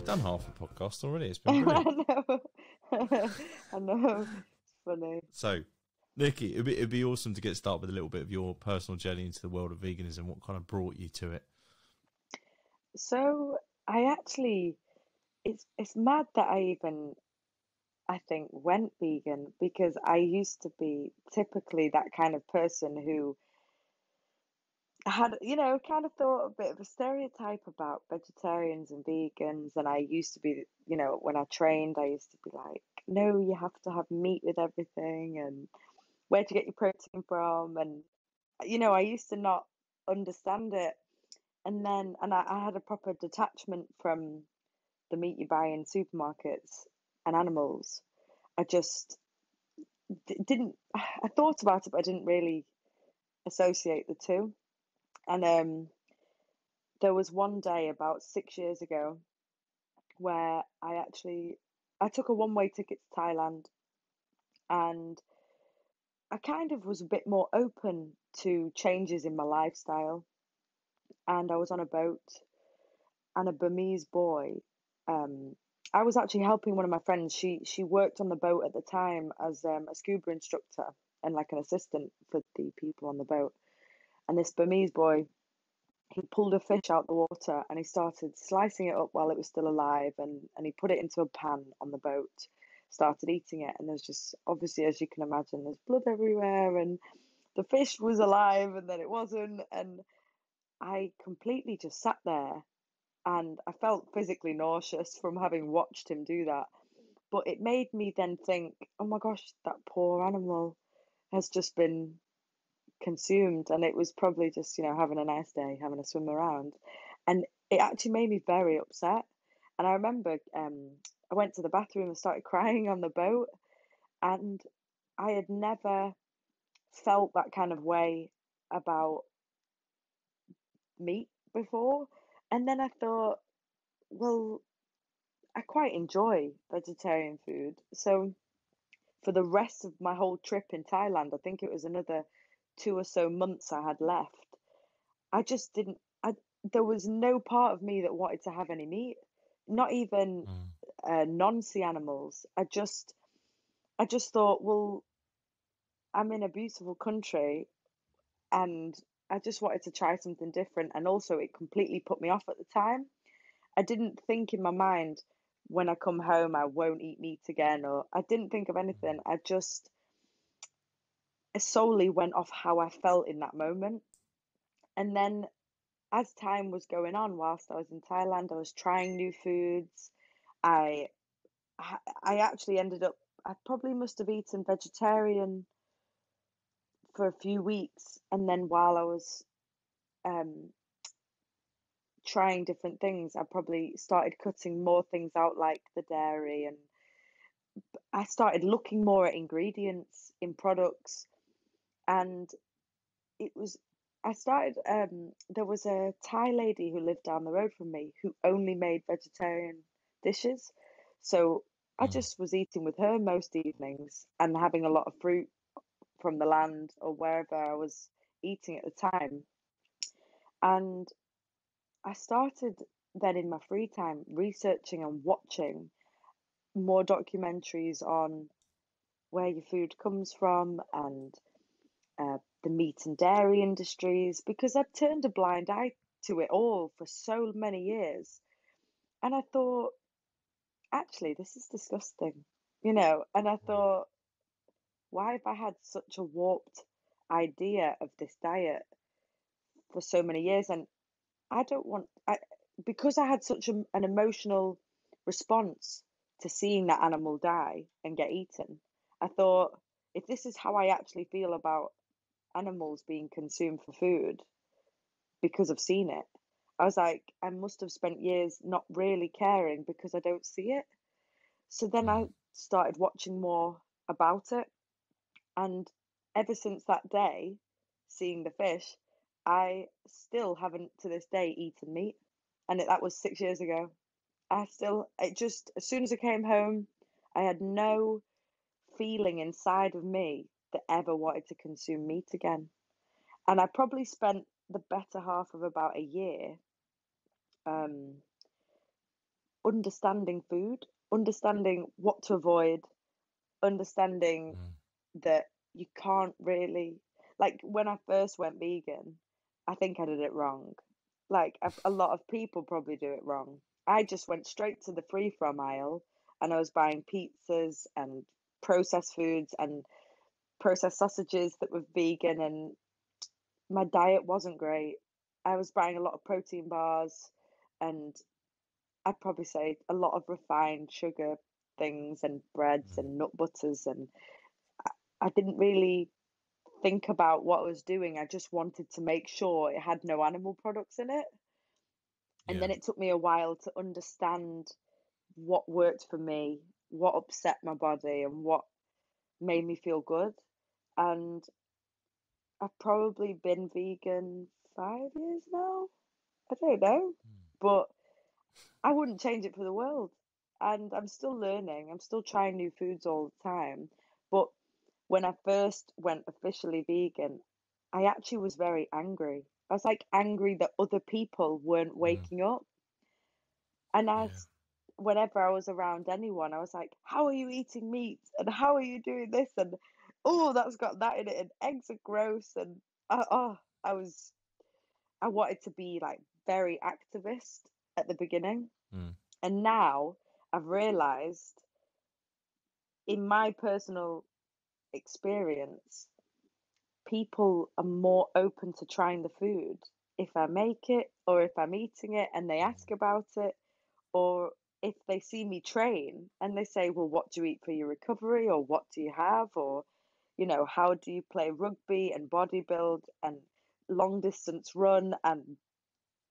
we've done half a podcast already. It's been brilliant. I know. It's funny. So, Nikki, it'd be awesome to get started with a little bit of your personal journey into the world of veganism. What kind of brought you to it? So I actually, it's mad that I think went vegan because I used to be typically that kind of person who had, kind of thought a bit of a stereotype about vegetarians and vegans. And I used to be, when I trained, I used to be like, no, you have to have meat with everything. And where do you get your protein from? And, I used to not understand it. And then, I had a proper detachment from the meat you buy in supermarkets and animals. I just didn't, I thought about it, but I didn't really associate the two. And there was one day about 6 years ago where I took a one-way ticket to Thailand, and I kind of was a bit more open to changes in my lifestyle. And I was on a boat, and a Burmese boy. I was actually helping one of my friends. She worked on the boat at the time as a scuba instructor and like an assistant for the people on the boat. And this Burmese boy, he pulled a fish out the water and he started slicing it up while it was still alive, and he put it into a pan on the boat, started eating it, and there's just, obviously, as you can imagine, there's blood everywhere, and the fish was alive and then it wasn't. And I completely just sat there, and I felt physically nauseous from having watched him do that. But it made me then think, oh my gosh, that poor animal has just been consumed, and it was probably just, having a nice day, having a swim around. And it actually made me very upset. And I remember I went to the bathroom and started crying on the boat, and I had never felt that kind of way about meat before. And then I thought, well, I quite enjoy vegetarian food. So for the rest of my whole trip in Thailand, I think it was another 2 or so months I had left. I just didn't, there was no part of me that wanted to have any meat, not even Mm. non-sea animals. I just thought, well, I'm in a beautiful country, and I just wanted to try something different. And also, it completely put me off at the time. I didn't think in my mind, when I come home, I won't eat meat again, or I didn't think of anything. I just solely went off how I felt in that moment. And then as time was going on, whilst I was in Thailand, I was trying new foods. I I actually ended up, I probably must have eaten vegetarian for a few weeks, and then while I was um trying different things, I probably started cutting more things out, like the dairy, and I started looking more at ingredients in products. And it was, I started, there was a Thai lady who lived down the road from me who only made vegetarian dishes. So I Mm. just was eating with her most evenings and having a lot of fruit from the land or wherever I was eating at the time. And I started then in my free time researching and watching more documentaries on where your food comes from, and the meat and dairy industries, because I've turned a blind eye to it all for so many years. And I thought, actually, this is disgusting, And I thought, why have I had such a warped idea of this diet for so many years? And I don't want, because I had such an emotional response to seeing that animal die and get eaten. I thought, if this is how I actually feel about animals being consumed for food because I've seen it, I was like, I must have spent years not really caring because I don't see it. So then I Mm. started watching more about it. And ever since that day, seeing the fish, I still haven't to this day eaten meat. And that was 6 years ago. It just, as soon as I came home, I had no feeling inside of me that ever wanted to consume meat again. And I probably spent the better half of about a year um, understanding food, understanding what to avoid, understanding Mm. that you can't really, like, when I first went vegan, I think I did it wrong. Like, a lot of people probably do it wrong. I just went straight to the free from aisle and I was buying pizzas and processed foods and processed sausages that were vegan, and my diet wasn't great. I was buying a lot of protein bars and I'd probably say a lot of refined sugar things and breads Mm. and nut butters, and I didn't really think about what I was doing. I just wanted to make sure it had no animal products in it. And Yeah. then it took me a while to understand what worked for me, what upset my body, and what made me feel good. And I've probably been vegan 5 years now. I don't know, Mm. but I wouldn't change it for the world. And I'm still learning. I'm still trying new foods all the time. But when I first went officially vegan, I actually was very angry. I was like angry that other people weren't Mm. waking up. And Yeah. whenever I was around anyone, I was like, how are you eating meat? And how are you doing this? And oh, that's got that in it. And eggs are gross. And oh, I wanted to be like very activist at the beginning. Mm. And now I've realized in my personal experience, people are more open to trying the food if I make it or if I'm eating it and they ask about it, or if they see me train and they say, well, what do you eat for your recovery, or what do you have, or how do you play rugby and bodybuild and long distance run, and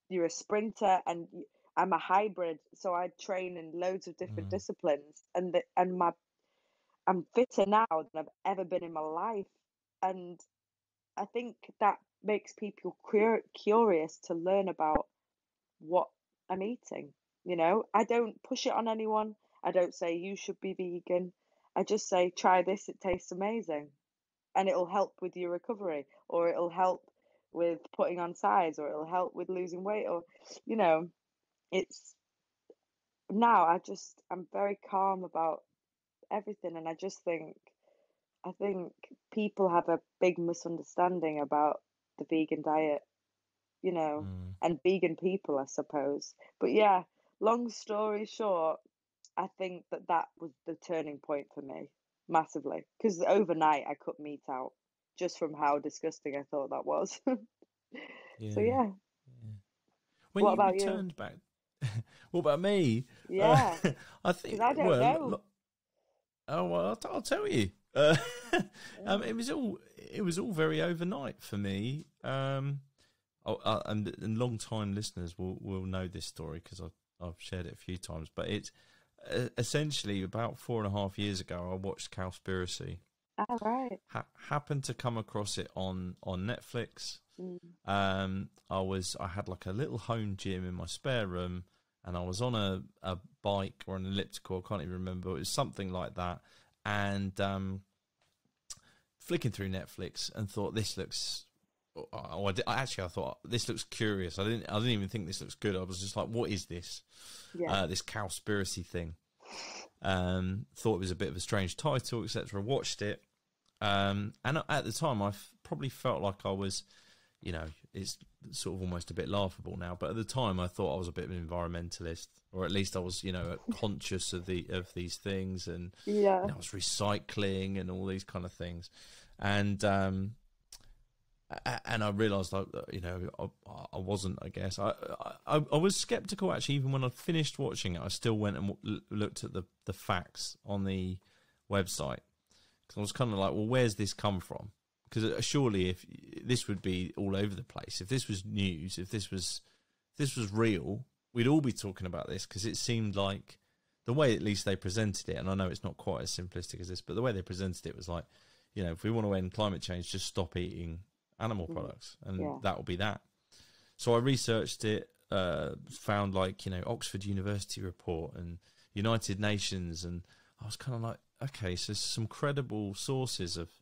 you're a sprinter and I'm a hybrid, so I train in loads of different Mm. disciplines, I'm fitter now than I've ever been in my life. And I think that makes people curious to learn about what I'm eating. I don't push it on anyone. I don't say you should be vegan. I just say try this, it tastes amazing. And it'll help with your recovery, or it'll help with putting on size, or it'll help with losing weight, or you know, it's now I'm very calm about everything, and I think people have a big misunderstanding about the vegan diet, you know, Mm. and vegan people, I suppose. But yeah, long story short, I think that was the turning point for me massively, because overnight I cut meat out just from how disgusting I thought that was. So Yeah. yeah, Yeah. When what you about you? returned back, what about me? Yeah, I because think. I don't Well, know. oh well, I'll tell you. Yeah. It was all very overnight for me. And long time listeners will know this story because I've shared it a few times. But it's essentially about 4.5 years ago. I watched Cowspiracy. All right. Happened to come across it on Netflix. Mm. I had like a little home gym in my spare room, and I was on a bike or an elliptical. I can't even remember. It was something like that, and flicking through Netflix and thought this looks. I thought this looks curious. I didn't even think this looks good. I was just like, what is this? Yeah. This Cowspiracy thing. Thought it was a bit of a strange title, etc. Watched it, and at the time, probably felt like I was, it's sort of almost a bit laughable now. But at the time, I thought I was a bit of an environmentalist, or at least I was, conscious of these things, and Yeah. I was recycling and all these kind of things, and I realised, I wasn't. I guess I was sceptical actually. Even when I finished watching it, I still went and looked at the facts on the website, because I was kind of like, well, where's this come from? Because surely, if this would be all over the place, if this was news, if this was real, we'd all be talking about this, because it seemed like the way at least they presented it, and I know it's not quite as simplistic as this, but the way they presented it was like, if we want to end climate change, just stop eating animal products, and Yeah. that will be that. So I researched it, found Oxford University report and United Nations, and I was kind of like, okay, so some credible sources have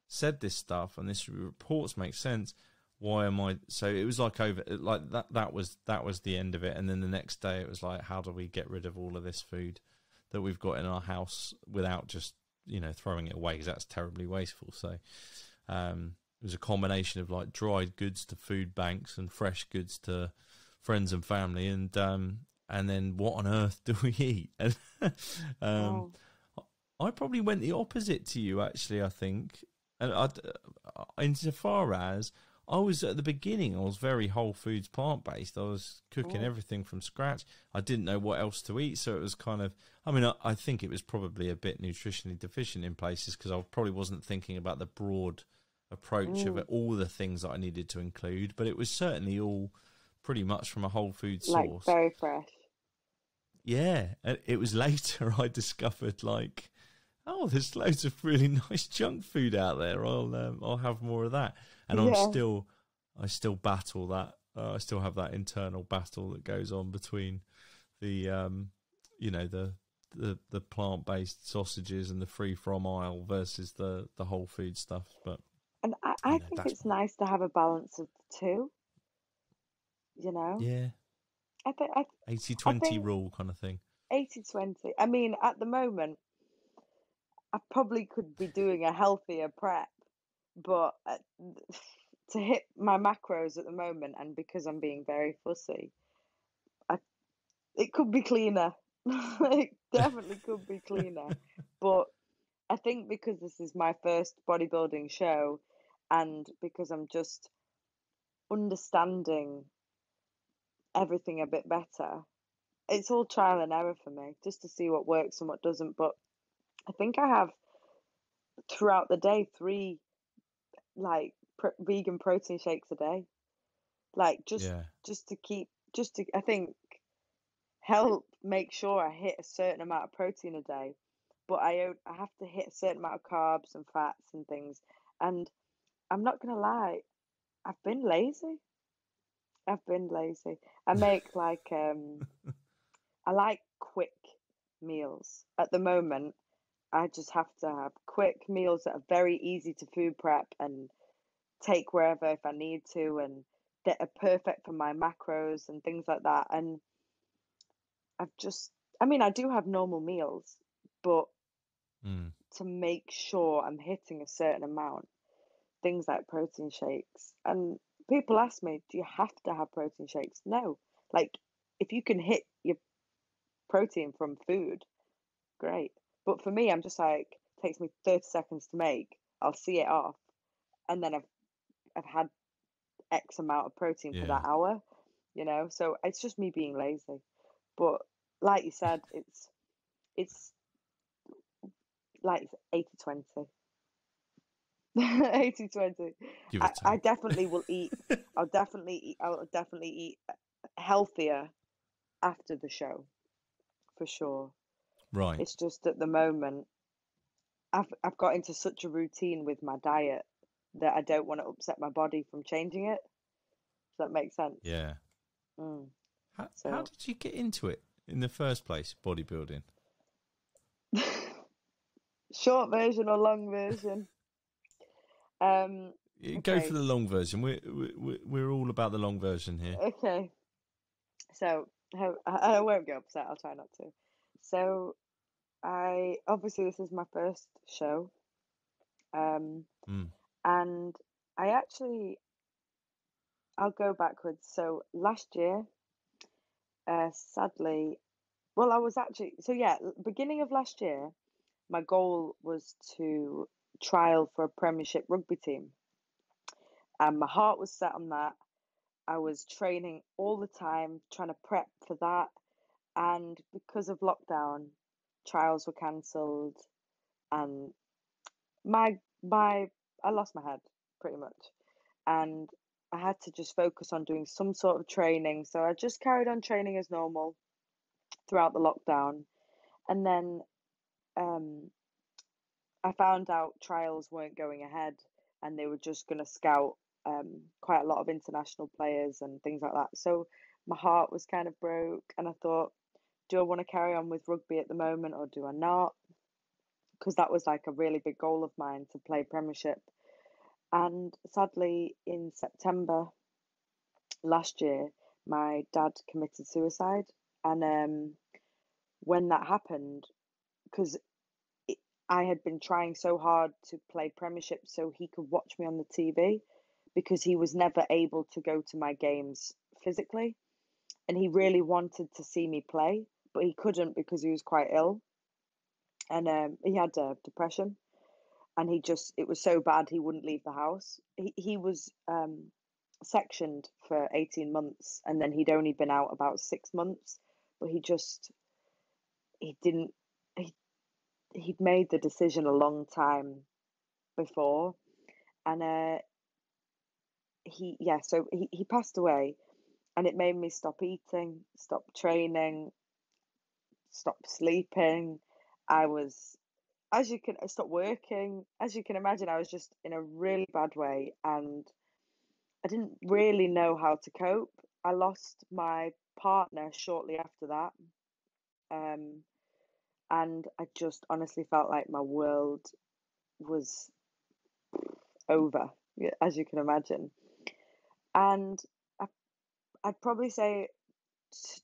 said this stuff, and this reports make sense. why am I? So it was like over, like that was the end of it. And then the next day it was like, how do we get rid of all of this food that we've got in our house without just, throwing it away, because that's terribly wasteful. So it was a combination of like dried goods to food banks and fresh goods to friends and family, and then what on earth do we eat? And Oh, I probably went the opposite to you, actually. I think, and insofar as I was at the beginning, I was very whole foods, plant based. I was cooking oh, everything from scratch. I didn't know what else to eat, so it was kind of. I mean, I think it was probably a bit nutritionally deficient in places, because I probably wasn't thinking about the broad approach of mm. all the things that I needed to include. But it was certainly all pretty much from a whole food Like source. very fresh. Yeah, and it was later I discovered, like, oh, there's loads of really nice junk food out there. I'll have more of that, and Yeah. I still battle that. I still have that internal battle that goes on between the the plant based sausages and the free from aisle versus the whole food stuff. But And I think that's it's nice to have a balance of the two, you know? yeah, I think I, eighty I twenty think rule kind of thing. 80/20. I mean, at the moment, I probably could be doing a healthier prep, but to hit my macros at the moment, and because I'm being very fussy, I, it could be cleaner. It definitely could be cleaner. But I think because this is my first bodybuilding show, and because I'm just understanding everything a bit better, it's all trial and error for me, just to see what works and what doesn't. But I think I have throughout the day three like vegan protein shakes a day, like Yeah, just to keep just to I think help make sure I hit a certain amount of protein a day, but I have to hit a certain amount of carbs and fats and things. And I'm not gonna lie, I've been lazy. I've been lazy. I make like I like quick meals. At the moment, I just have to have quick meals that are very easy to food prep and take wherever if I need to, and that are perfect for my macros and things like that. And I've just, I mean, I do have normal meals, but mm. to make sure I'm hitting a certain amount, things like protein shakes. And people ask me, do you have to have protein shakes? No. Like, if you can hit your protein from food, great. But for me, I'm just like, takes me 30 seconds to make. I'll see it off, and then I've had X amount of protein for Yeah, that hour, So it's just me being lazy. But like you said, it's like 80/20. 80/20. give or I take. definitely will eat. I'll definitely eat healthier after the show for sure. Right. It's just at the moment I've got into such a routine with my diet that I don't want to upset my body from changing it. Does that make sense? Yeah. Mm. How So did you get into it in the first place, bodybuilding? short version or long version? Um, Go for okay, the long version. We're all about the long version here. okay. So I won't get upset. I'll try not to. So I obviously this is my first show, um, Mm. and I actually I'll go backwards. So last year, sadly, well, I was actually so yeah, beginning of last year, my goal was to trial for a Premiership rugby team, and my heart was set on that. I was training all the time, trying to prep for that. And because of lockdown, trials were cancelled, and my I lost my head pretty much, and I had to just focus on doing some sort of training. So I just carried on training as normal throughout the lockdown, and then um, I found out trials weren't going ahead, and they were just going to scout quite a lot of international players and things like that. So my heart was kind of broke, and I thought, do I want to carry on with rugby at the moment or do I not? Because that was like a really big goal of mine to play Premiership. And sadly, in September last year, my dad committed suicide. And when that happened, because I had been trying so hard to play Premiership so he could watch me on the TV, because he was never able to go to my games physically. And he really wanted to see me play, but he couldn't because he was quite ill. And he had depression. And it was so bad he wouldn't leave the house. He was sectioned for 18 months, and then he'd only been out about 6 months, but he didn't, he'd made the decision a long time before. And he passed away, and it made me stop eating, stop training, stop sleeping. I was, stop working. As you can imagine, I was just in a really bad way, and I didn't really know how to cope. I lost my partner shortly after that. Um, and I just honestly felt like my world was over, as you can imagine. And I, I'd probably say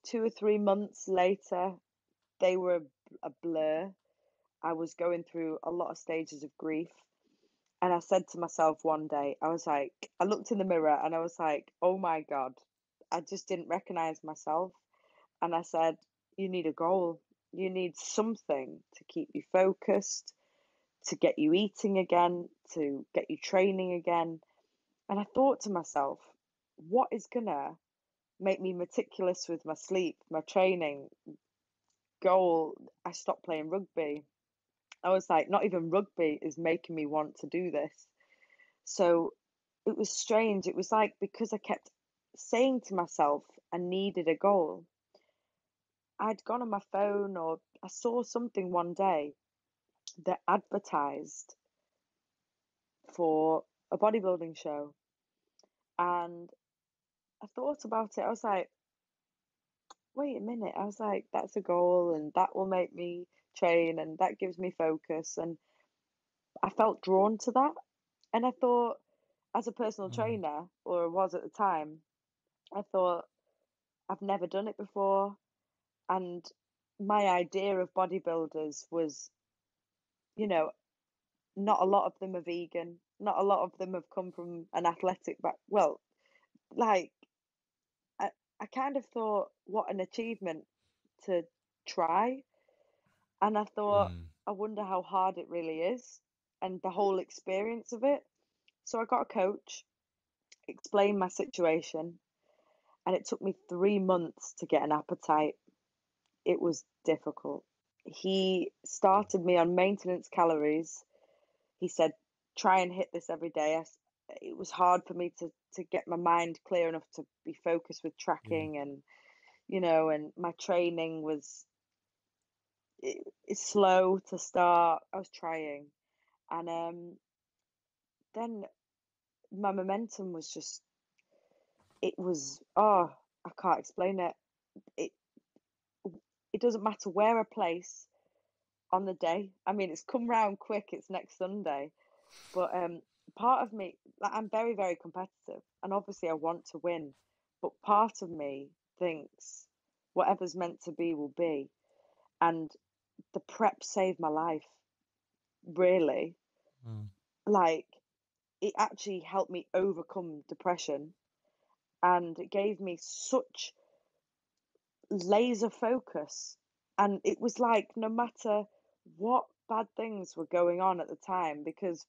2 or 3 months later, they were a blur. I was going through a lot of stages of grief. And I said to myself one day, I looked in the mirror and I was like, oh my God, I just didn't recognize myself. And I said, you need a goal. You need something to keep you focused, to get you eating again, to get you training again. And I thought to myself, what is gonna make me meticulous with my sleep, my training? Goal, I stopped playing rugby. I was like, not even rugby is making me want to do this. So it was strange. It was like, because I kept saying to myself I needed a goal, I'd gone on my phone, or I saw something one day that advertised for a bodybuilding show. And I thought about it. I was like, wait a minute. I was like, that's a goal, and that will make me train, and that gives me focus. And I felt drawn to that. And I thought, as a personal Mm. trainer, or was at the time, I thought, I've never done it before. And my idea of bodybuilders was, you know, not a lot of them are vegan. Not a lot of them have come from an athletic back. Well, like I, I kind of thought, what an achievement to try. And I thought, Mm. I wonder how hard it really is, and the whole experience of it. So I got a coach, explained my situation, and it took me 3 months to get an appetite. It was difficult. He started me on maintenance calories. He said, try and hit this every day. It was hard for me to get my mind clear enough to be focused with Yeah. tracking, and, and my training was it's slow to start. I was trying. And then my momentum was just, it was, oh, I can't explain it. It, it doesn't matter where I place on the day. I mean, it's come round quick. It's next Sunday. But part of me, like, I'm very, very competitive, and obviously I want to win. But part of me thinks whatever's meant to be will be. And the prep saved my life, really. Mm. Like, it actually helped me overcome depression, and it gave me such laser focus. And it was like, no matter what bad things were going on at the time, because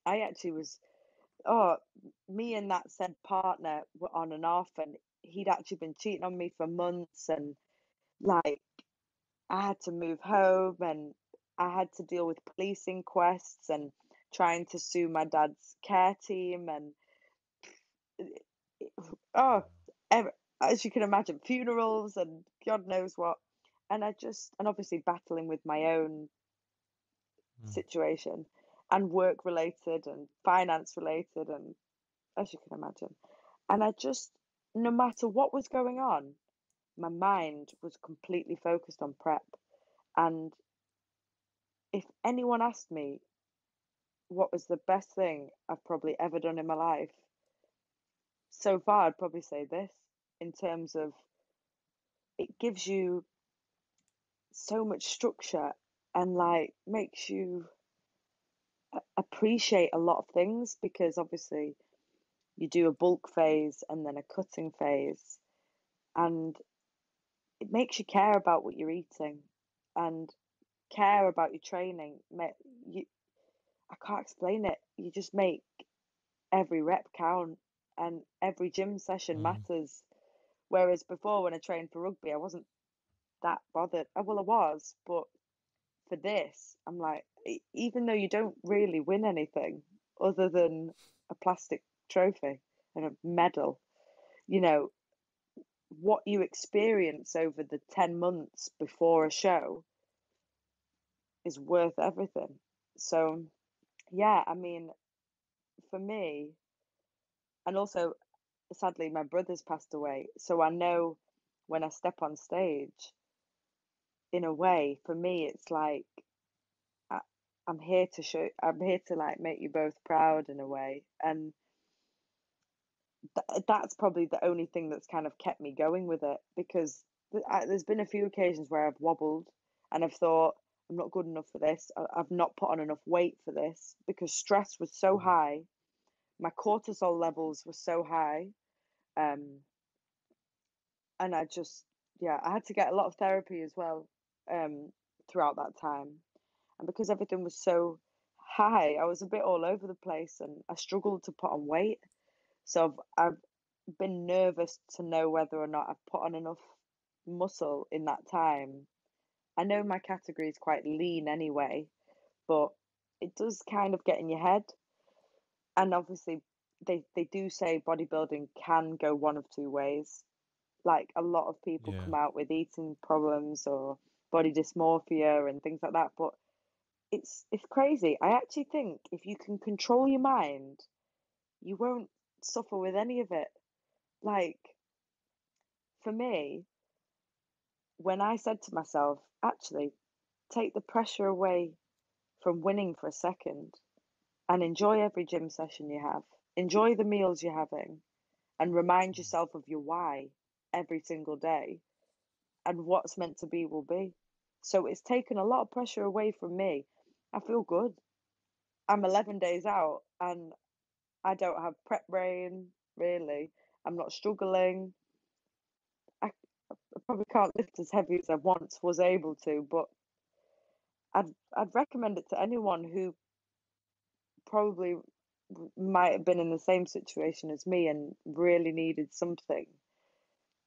I actually was, oh, me and that said partner were on and off, and he'd actually been cheating on me for months. And like, I had to move home, and I had to deal with police inquests and trying to sue my dad's care team. And oh, as you can imagine, funerals and God knows what. And obviously battling with my own Mm. situation, and work related and finance related, and as you can imagine. And no matter what was going on, my mind was completely focused on prep. And if anyone asked me, what was the best thing I've probably ever done in my life so far, I'd probably say this, in terms of it gives you so much structure and like makes you appreciate a lot of things, because obviously you do a bulk phase and then a cutting phase, and it makes you care about what you're eating and care about your training. You, I can't explain it. You just make every rep count, and every gym session Mm. matters. Whereas before, when I trained for rugby, I wasn't that bothered. Well, I was, but for this, I'm like, even though you don't really win anything other than a plastic trophy and a medal, you know, what you experience over the 10 months before a show is worth everything. So, yeah, I mean, for me, and also sadly, my brother's passed away. So I know when I step on stage, in a way, for me, it's like I, I'm here to like make you both proud in a way. And that's probably the only thing that's kind of kept me going with it, because there's been a few occasions where I've wobbled and I've thought, I'm not good enough for this. I've not put on enough weight for this, because stress was so high. My cortisol levels were so high. Um, and I just, yeah, I had to get a lot of therapy as well, um, throughout that time. And because everything was so high, I was a bit all over the place and I struggled to put on weight. So I've been nervous to know whether or not I've put on enough muscle in that time. I know my category is quite lean anyway, but it does kind of get in your head. And obviously, they do say bodybuilding can go one of two ways. Like a lot of people Yeah. come out with eating problems or body dysmorphia and things like that, but it's crazy. I actually think if you can control your mind, you won't suffer with any of it. Like for me, when I said to myself, actually, take the pressure away from winning for a second and enjoy every gym session you have, enjoy the meals you're having, and remind yourself of your why every single day, and what's meant to be will be. So it's taken a lot of pressure away from me. I feel good. I'm 11 days out and I don't have prep brain, really. I'm not struggling. I probably can't lift as heavy as I once was able to, but I'd recommend it to anyone who probably might have been in the same situation as me and really needed something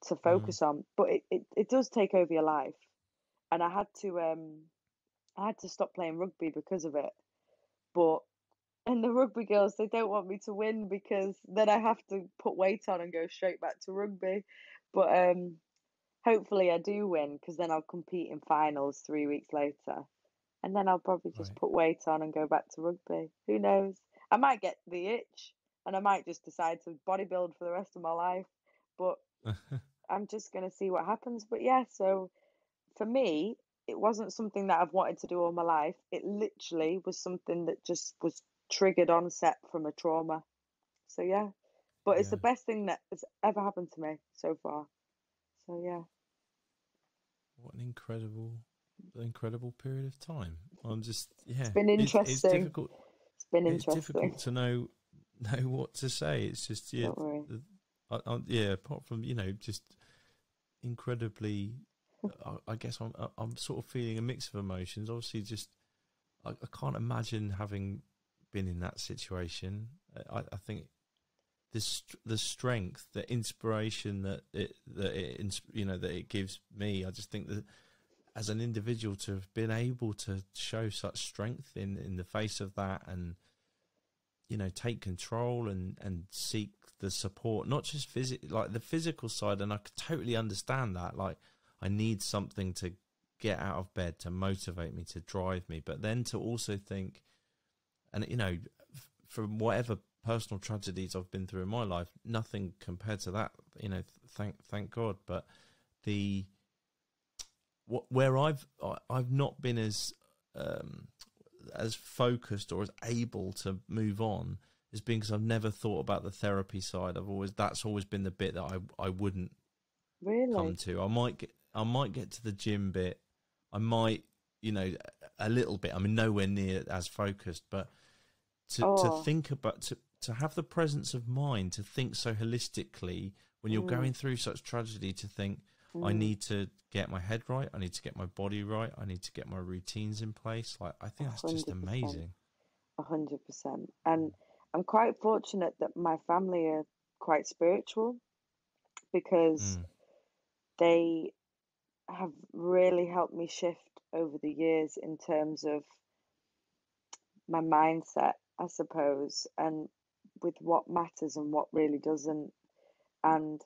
to Mm. focus on. But it does take over your life. And I had to stop playing rugby because of it. But and the rugby girls, they don't want me to win because then I have to put weight on and go straight back to rugby. But hopefully I do win, because then I'll compete in finals 3 weeks later. And then I'll probably just Right. put weight on and go back to rugby. Who knows? I might get the itch and I might just decide to bodybuild for the rest of my life. But I'm just going to see what happens. But yeah, so for me, it wasn't something that I've wanted to do all my life. It literally was something that just was triggered on set from a trauma. So yeah, but it's the Yeah. best thing that has ever happened to me so far. So yeah, What an incredible period of time. I'm just, it's yeah, been it's interesting. difficult. It's been It's interesting. difficult to know what to say. It's just, yeah, Don't worry. yeah. Apart from, just incredibly, I guess I'm sort of feeling a mix of emotions. Obviously, just I can't imagine having been in that situation. I think the strength, the inspiration that it gives me. I just think that as an individual, to have been able to show such strength in the face of that, and take control and seek the support, not just like the physical side. And I could totally understand that. Like, I need something to get out of bed, to motivate me, to drive me, but then to also think, and from whatever personal tragedies I've been through in my life, nothing compared to that. Thank God. But where I've not been as as focused or as able to move on is because I've never thought about the therapy side. That's always been the bit that I wouldn't come Really? to. I might get to the gym bit. I might, a little bit. I mean, nowhere near as focused, but to Oh, think about, to have the presence of mind to think so holistically when you're mm, going through such tragedy, to think, I mm, need to get my head right, I need to get my body right, I need to get my routines in place. Like, I think that's just 100%. amazing. 100%. And I'm quite fortunate that my family are quite spiritual because Mm, they have really helped me shift over the years in terms of my mindset, I suppose, and with what matters and what really doesn't. And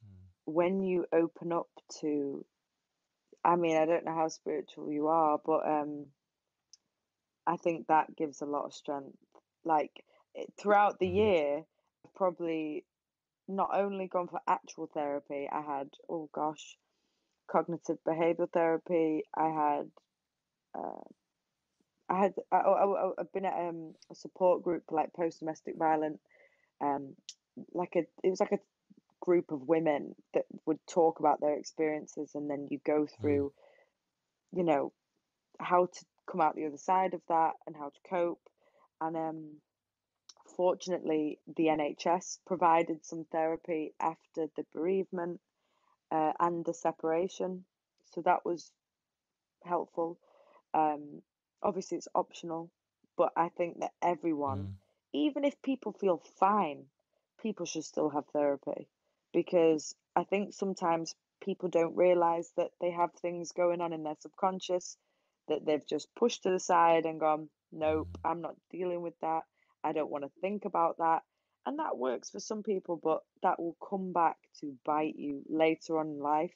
mm, when you open up to, I mean, I don't know how spiritual you are, but I think that gives a lot of strength. Like throughout the mm, year, I've probably not only gone for actual therapy, I had, oh gosh, cognitive behavioral therapy. Uh, I've been at a support group for like post domestic violence. Um, it was like a group of women that would talk about their experiences, and then you go mm, through, you know, how to come out the other side of that and how to cope. And fortunately, the NHS provided some therapy after the bereavement and the separation, so that was helpful. Um, Obviously, it's optional, but I think that everyone, mm, even if people feel fine, people should still have therapy because I think sometimes people don't realize that they have things going on in their subconscious that they've just pushed to the side and gone, nope, mm, I'm not dealing with that. I don't want to think about that. And that works for some people, but that will come back to bite you later on in life.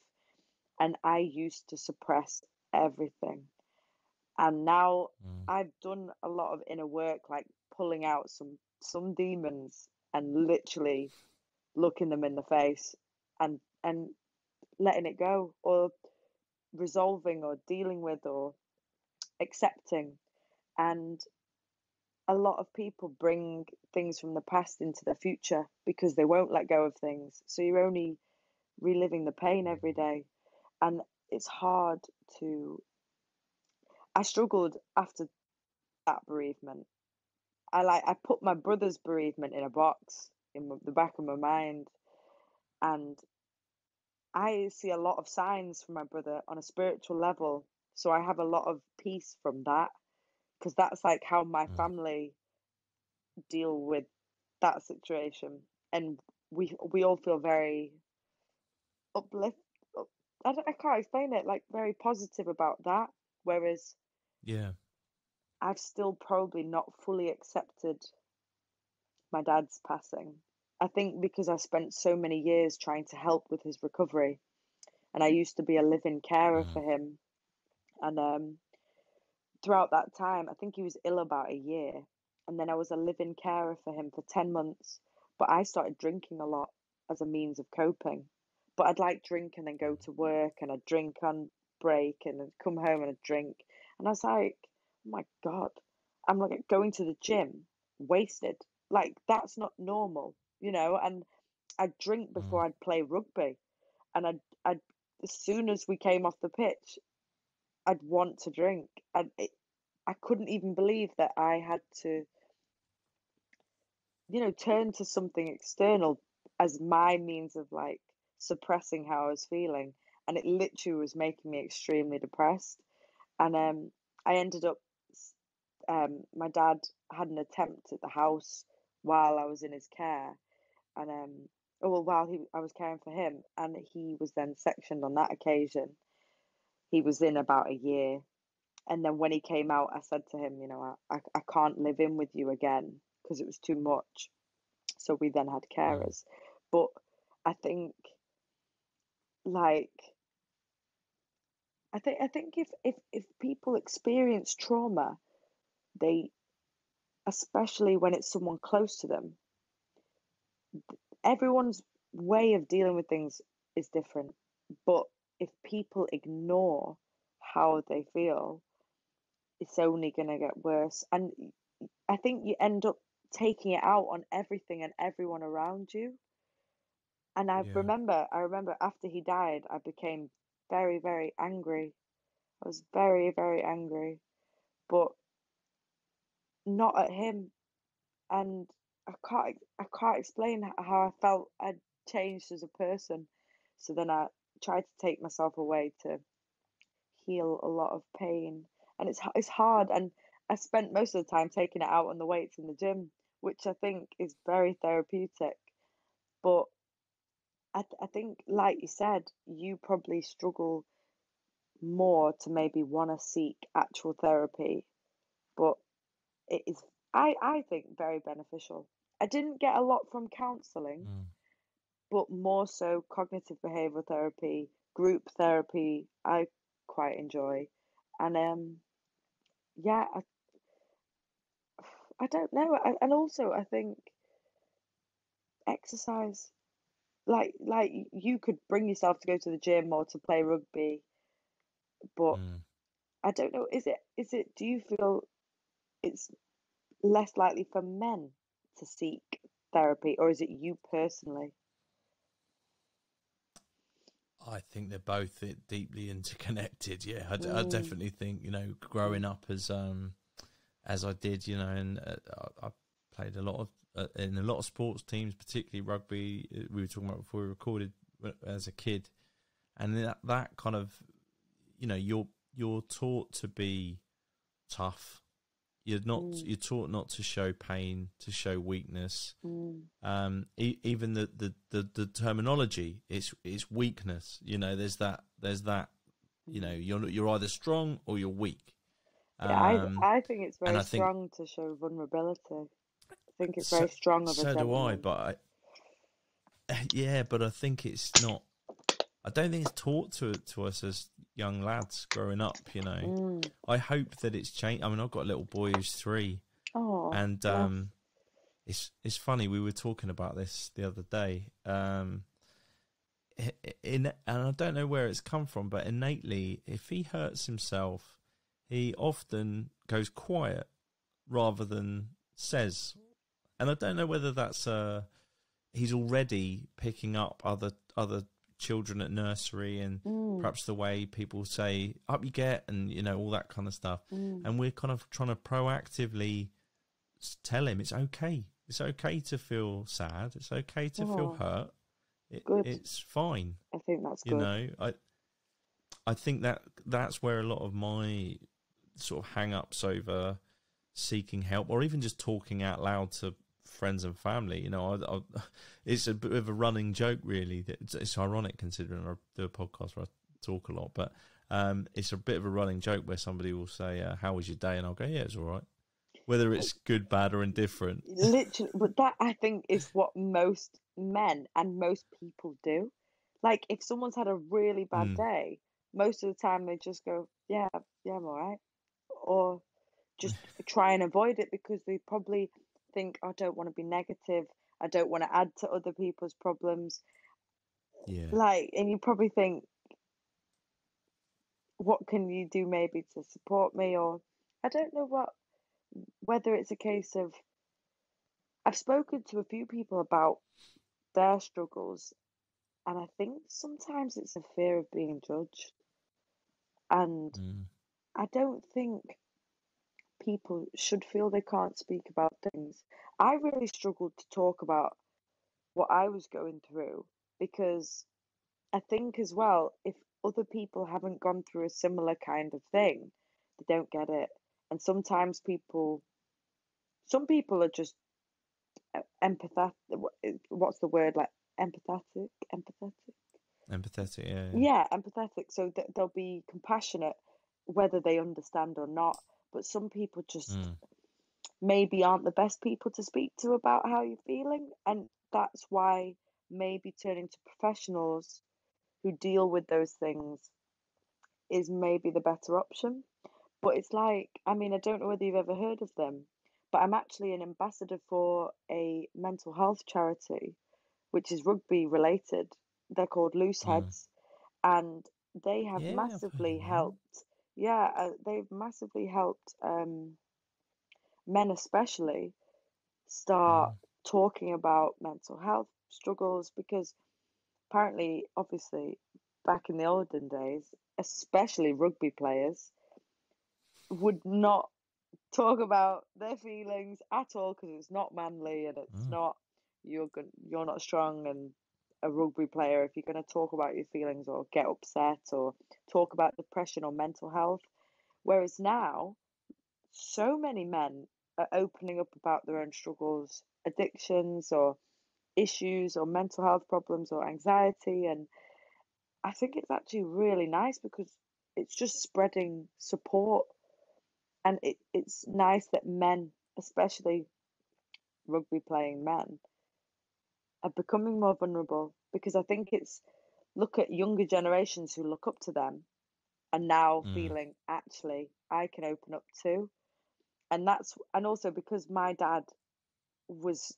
And I used to suppress everything. And now mm, I've done a lot of inner work, like pulling out some demons and literally looking them in the face and letting it go or resolving or dealing with or accepting. And a lot of people bring things from the past into the future because they won't let go of things. So you're only reliving the pain every day. And it's hard to. I struggled after that bereavement. I put my brother's bereavement in a box in the back of my mind, and I see a lot of signs from my brother on a spiritual level. So I have a lot of peace from that because that's like how my mm. family deal with that situation, and we all feel very uplift. up- I can't explain it. Like very positive about that. Whereas Yeah. I've still probably not fully accepted my dad's passing. I think because I spent so many years trying to help with his recovery, and I used to be a live-in carer Mm, for him. And throughout that time, I think he was ill about a year, and then I was a live-in carer for him for 10 months. But I started drinking a lot as a means of coping. But I'd like drink and then go to work, and I'd drink on break, and I'd come home and I'd drink. And I was like, oh my God, I'm like going to the gym wasted. Like that's not normal, you know? And I'd drink mm, before I'd play rugby, and I'd as soon as we came off the pitch, I'd want to drink. I couldn't even believe that I had to, turn to something external as my means of like suppressing how I was feeling. And it literally was making me extremely depressed. And I ended up, my dad had an attempt at the house while I was in his care. And, oh, well, while I was caring for him, and he was then sectioned on that occasion. He was in about a year. And then when he came out, I said to him, I can't live in with you again because it was too much. So we then had mm, carers. But I think like I think if people experience trauma, they especially when it's someone close to them, everyone's way of dealing with things is different. But if people ignore how they feel, it's only going to get worse. And I think you end up taking it out on everything and everyone around you. And Yeah. I remember after he died, I became very, very angry. I was very, very angry, but not at him. And I can't explain how I felt I'd changed as a person. So then I tried to take myself away to heal a lot of pain, and it's hard. And I spent most of the time taking it out on the weights in the gym, which I think is very therapeutic. But I think, like you said, you probably struggle more to maybe want to seek actual therapy, but it is, I think, very beneficial. I didn't get a lot from counseling, Mm. but more so cognitive behavioral therapy, group therapy, I quite enjoy. And yeah, I don't know. And also, I think exercise, like you could bring yourself to go to the gym or to play rugby, but Mm. I don't know. Do you feel it's less likely for men to seek therapy, or is it you personally? I think they're both deeply interconnected. Yeah, I Mm, definitely think, growing up as I did, and I played a lot of in a lot of sports teams, particularly rugby. We were talking about before we recorded as a kid, and that kind of, you're taught to be tough. mm, You're taught not to show pain, to show weakness. mm. Even the terminology is weakness. There's that. Mm. You're either strong or you're weak. Yeah, Um, I think it's and very I think strong to show vulnerability. I think it's so, very strong of a so do I. gentleman. But yeah, but I think it's not. I don't think it's taught to us as young lads growing up. Mm. I hope that it's changed. I mean, I've got a little boy who's 3, Oh, and bless. it's funny. We were talking about this the other day. And I don't know where it's come from, but innately, if he hurts himself, he often goes quiet rather than says. And I don't know whether that's he's already picking up other children at nursery, and Mm, perhaps the way people say "up you get" and all that kind of stuff. mm. And we're kind of trying to proactively tell him it's okay. It's okay to feel sad. It's okay to feel Oh, hurt. good. It's fine. I think that's You good. know, I think that's where a lot of my sort of hang-ups over seeking help, or even just talking out loud to friends and family. It's a bit of a running joke, really. It's ironic considering I do a podcast where I talk a lot, but it's a bit of a running joke where somebody will say, "How was your day?" and I'll go, "Yeah, it's all right," whether it's good, bad, or indifferent. Literally, but that I think is what most men and most people do. Like, if someone's had a really bad Mm. day, most of the time they just go, "Yeah, yeah, I'm all right," or just try and avoid it because they probably think, "I don't want to be negative. I don't want to add to other people's problems." Yeah. Like, and you probably think, "What can you do maybe to support me?" Or I don't know whether it's a case of I've spoken to a few people about their struggles, and I think sometimes it's a fear of being judged. And Mm. I don't think people should feel they can't speak about things. I really struggled to talk about what I was going through because I think as well, if other people haven't gone through a similar kind of thing, they don't get it. And sometimes some people are just empathetic. What's the word? Like empathetic? Empathetic? Empathetic. Yeah. Yeah. Yeah, empathetic. So they'll be compassionate whether they understand or not. But some people just Mm. maybe aren't the best people to speak to about how you're feeling. And that's why maybe turning to professionals who deal with those things is maybe the better option. But it's like, I mean, I don't know whether you've ever heard of them, but I'm actually an ambassador for a mental health charity, which is rugby related. They're called Loose Mm. Heads, and they have Yeah, I've heard massively of them. helped yeah, they've massively helped men especially start Mm. talking about mental health struggles because apparently, obviously, back in the olden days, especially rugby players would not talk about their feelings at all because it's not manly and it's Mm. not you're not strong and a rugby player if you're going to talk about your feelings or get upset or talk about depression or mental health. Whereas now, so many men are opening up about their own struggles, addictions or issues or mental health problems or anxiety. And I think it's actually really nice because it's just spreading support. And it's nice that men, especially rugby playing men, are becoming more vulnerable because I think it's look at younger generations who look up to them and now Mm. feeling actually I can open up too. And also because my dad was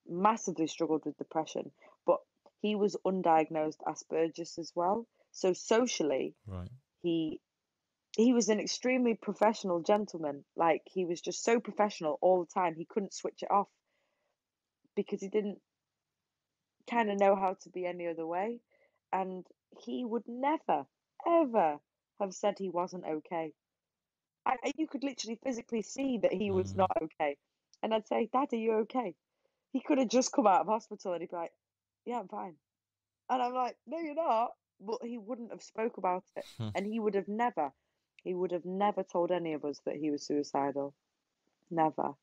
massively struggled with depression, but he was undiagnosed Asperger's as well. So socially, Right. he he was an extremely professional gentleman. Like he was just so professional all the time. He couldn't switch it off because he didn't kind of know how to be any other way. And he would never, ever have said he wasn't okay. You could literally physically see that he was Mm. not okay. And I'd say, Dad, are you okay? He could have just come out of hospital and he'd be like, yeah, I'm fine. And I'm like, no, you're not. But he wouldn't have spoke about it. And he would have never told any of us that he was suicidal. Never.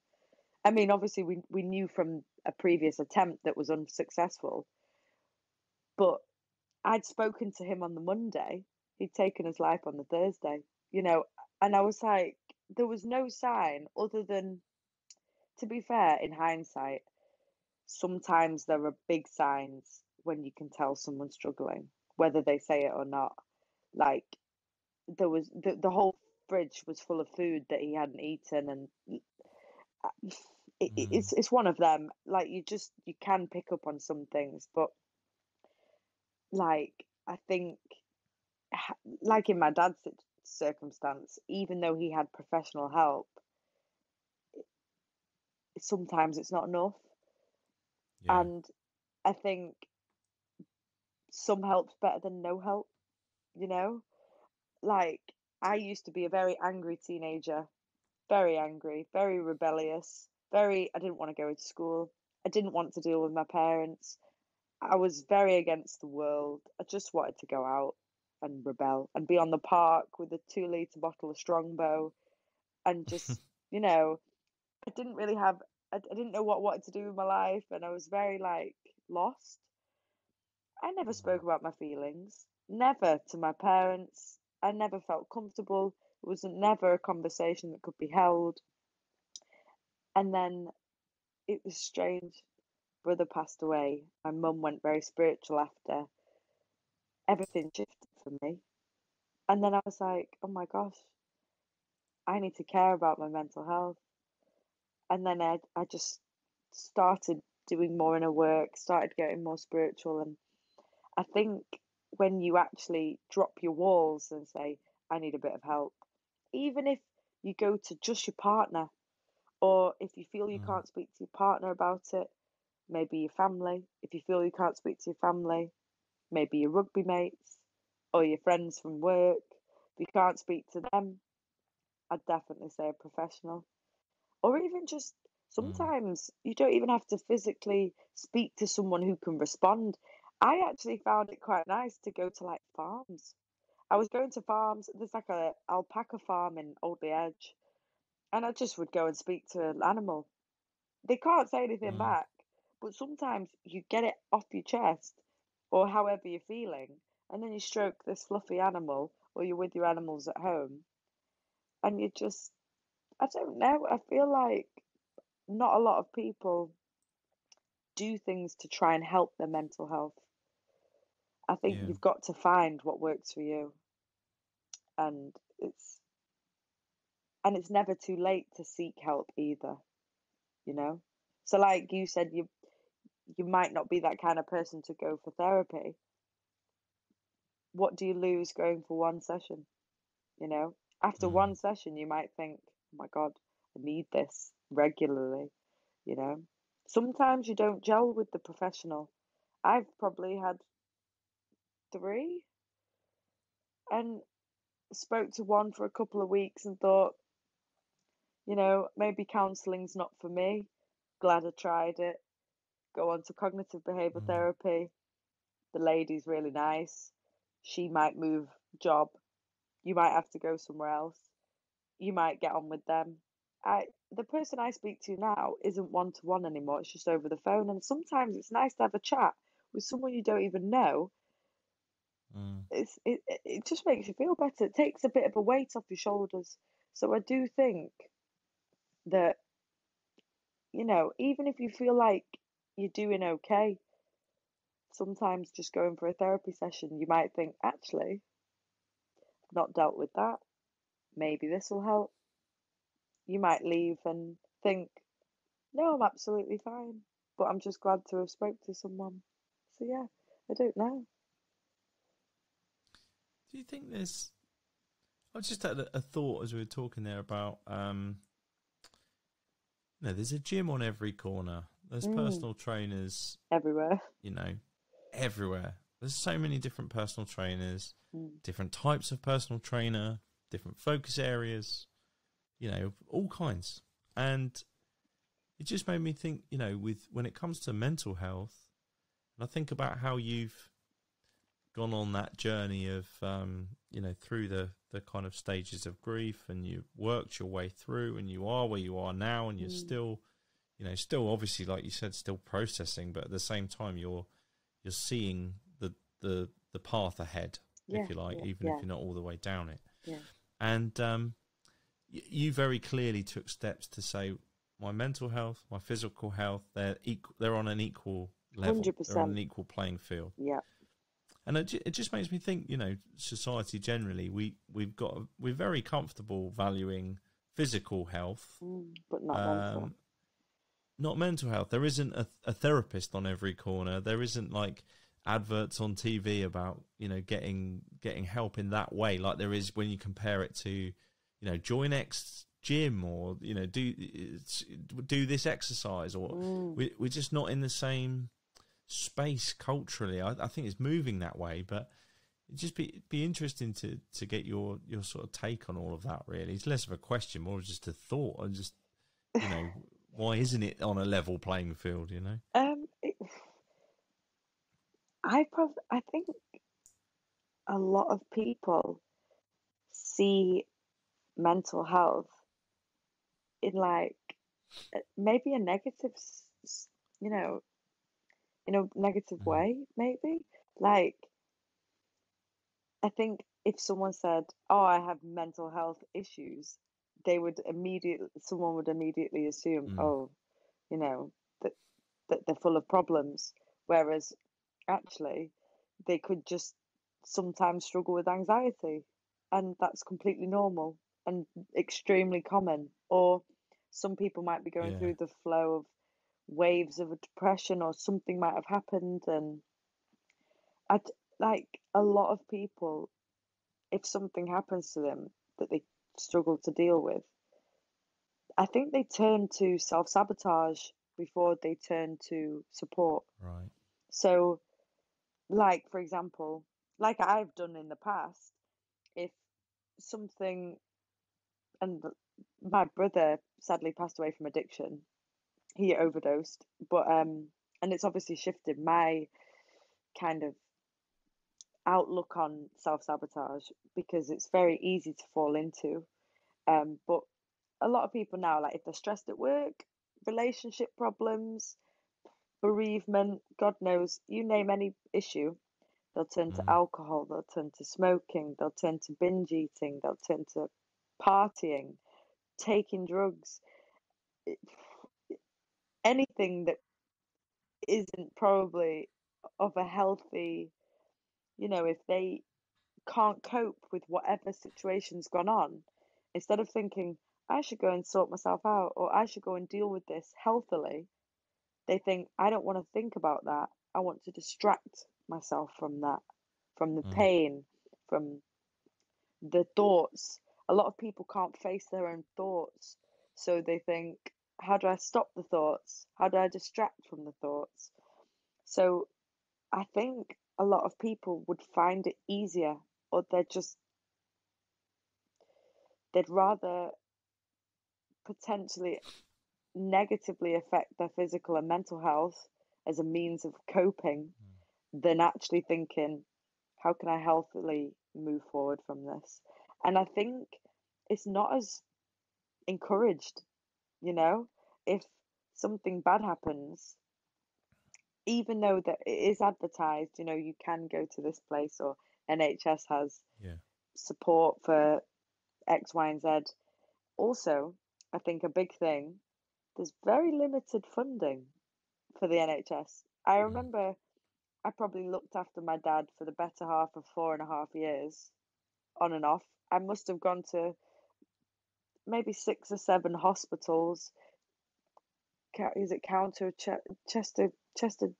I mean, obviously, we knew from a previous attempt that was unsuccessful, but I'd spoken to him on the Monday. He'd taken his life on the Thursday, you know, and I was like, there was no sign other than, to be fair, in hindsight, sometimes there are big signs when you can tell someone's struggling, whether they say it or not. Like there was the whole fridge was full of food that he hadn't eaten, and Mm. it's one of them. Like you can pick up on some things, but like I think like in my dad's circumstance, even though he had professional help, sometimes it's not enough. Yeah. And I think some help's better than no help, you know? Like, I used to be a very angry teenager, very angry, very rebellious, I didn't want to go to school. I didn't want to deal with my parents. I was very against the world. I just wanted to go out and rebel and be on the park with a 2 litre bottle of Strongbow and just, you know, I didn't really have, I didn't know what I wanted to do with my life and I was very like lost. I never spoke about my feelings, never to my parents. I never felt comfortable. It was never a conversation that could be held. And then it was strange. Brother passed away. My mum went very spiritual after. Everything shifted for me. And then I was like, oh my gosh, I need to care about my mental health. And then I just started doing more inner work, started getting more spiritual. And I think when you actually drop your walls and say, I need a bit of help, even if you go to just your partner, or if you feel you Mm. can't speak to your partner about it, maybe your family. If you feel you can't speak to your family, maybe your rugby mates or your friends from work. If you can't speak to them, I'd definitely say a professional. Or even just Mm. sometimes you don't even have to physically speak to someone who can respond. I actually found it quite nice to go to like farms. I was going to farms. There's like a alpaca farm in Oldley Edge, and I just would go and speak to an animal. They can't say anything Mm. back, but sometimes you get it off your chest or however you're feeling, and then you stroke this fluffy animal, or you're with your animals at home, and you just, I don't know, I feel like not a lot of people do things to try and help their mental health. I think Yeah. you've got to find what works for you, and it's never too late to seek help either, you know? So like you said, you might not be that kind of person to go for therapy. What do you lose going for one session? you know. After Mm. one session, you might think, oh my God, I need this regularly, you know. Sometimes you don't gel with the professional. I've probably had three and spoke to one for a couple of weeks and thought, maybe counseling's not for me. Glad I tried it. Go on to cognitive behavioural Mm. therapy. The lady's really nice. She might move job. You might have to go somewhere else. You might get on with them. The person I speak to now isn't one to one anymore. It's just over the phone. And sometimes it's nice to have a chat with someone you don't even know. Mm. It just makes you feel better. It takes a bit of a weight off your shoulders. So I do think that, even if you feel like you're doing okay, sometimes just going for a therapy session, you might think, actually, I've not dealt with that. Maybe this will help. You might leave and think, no, I'm absolutely fine, but I'm just glad to have spoke to someone. So yeah, I don't know. Do you think there's? I just had a thought as we were talking there about. There's a gym on every corner. There's Mm, personal trainers, everywhere. you know, everywhere. There's so many different personal trainers, Mm, different types of personal trainer, different focus areas, all kinds. And it just made me think, with when it comes to mental health, and I think about how you've gone on that journey of, through the kind of stages of grief, and you worked your way through, and you are where you are now, and you're mm. still, still obviously, like you said, still processing, but at the same time, you're seeing the path ahead, Yeah, if you like, yeah, even if yeah, you're not all the way down it. yeah. And you very clearly took steps to say, my mental health, my physical health, they're on an equal level. They're on 100%. an equal playing field. Yeah. And it just makes me think, society generally, we're very comfortable valuing physical health, But not mental. um, not mental health. There isn't a therapist on every corner. There isn't like adverts on TV about getting help in that way, like there is when you compare it to, join X gym, or do this exercise, or Mm. we're just not in the same space culturally. I think it's moving that way, but it'd just be interesting to get your sort of take on all of that. Really, it's less of a question, more just a thought, and just why isn't it on a level playing field? It, I think a lot of people see mental health in like maybe a negative, you know, in a negative Mm. way, maybe. Like, I think if someone said, "Oh, I have mental health issues," someone would immediately assume, Mm. "Oh, you know, that they're full of problems." Whereas actually, they could just sometimes struggle with anxiety, and that's completely normal and extremely common. Or some people might be going Yeah. through the flow of waves of a depression, or something might have happened, and I like a lot of people, if something happens to them that they struggle to deal with, I think they turn to self-sabotage before they turn to support. Right. So, like, for example, like I've done in the past, if something, and my brother sadly passed away from addiction, he overdosed, but and it's obviously shifted my kind of outlook on self-sabotage because it's very easy to fall into. But a lot of people now, like if they're stressed at work, relationship problems, bereavement, God knows, you name any issue, they'll turn to Mm. alcohol, they'll turn to smoking, they'll turn to binge eating, they'll turn to partying, taking drugs, anything that isn't probably of a healthy, if they can't cope with whatever situation's gone on, instead of thinking, I should go and sort myself out, or I should go and deal with this healthily, they think, I don't want to think about that. I want to distract myself from that, from the Mm. pain, from the thoughts. A lot of people can't face their own thoughts. So they think, how do I stop the thoughts? How do I distract from the thoughts? So I think a lot of people would find it easier, or they'd rather potentially negatively affect their physical and mental health as a means of coping than actually thinking, how can I healthily move forward from this? And I think it's not as encouraged, you know, if something bad happens, even though that it is advertised, you know, you can go to this place, or NHS has support for X, Y, and Z. Also, I think a big thing, there's very limited funding for the NHS. I remember I probably looked after my dad for the better half of 4.5 years, on and off. I must have gone to maybe 6 or 7 hospitals. Is it Chester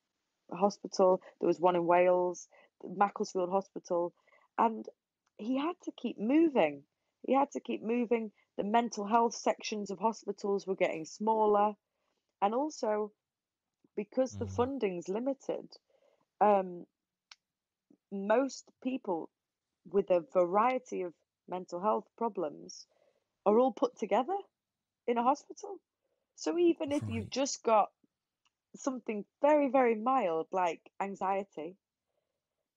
Hospital? There was one in Wales, Macclesfield Hospital, and he had to keep moving. He had to keep moving. The mental health sections of hospitals were getting smaller, and also because the funding's limited, most people with a variety of mental health problems are all put together in a hospital. So even if you've just got something very, very mild like anxiety,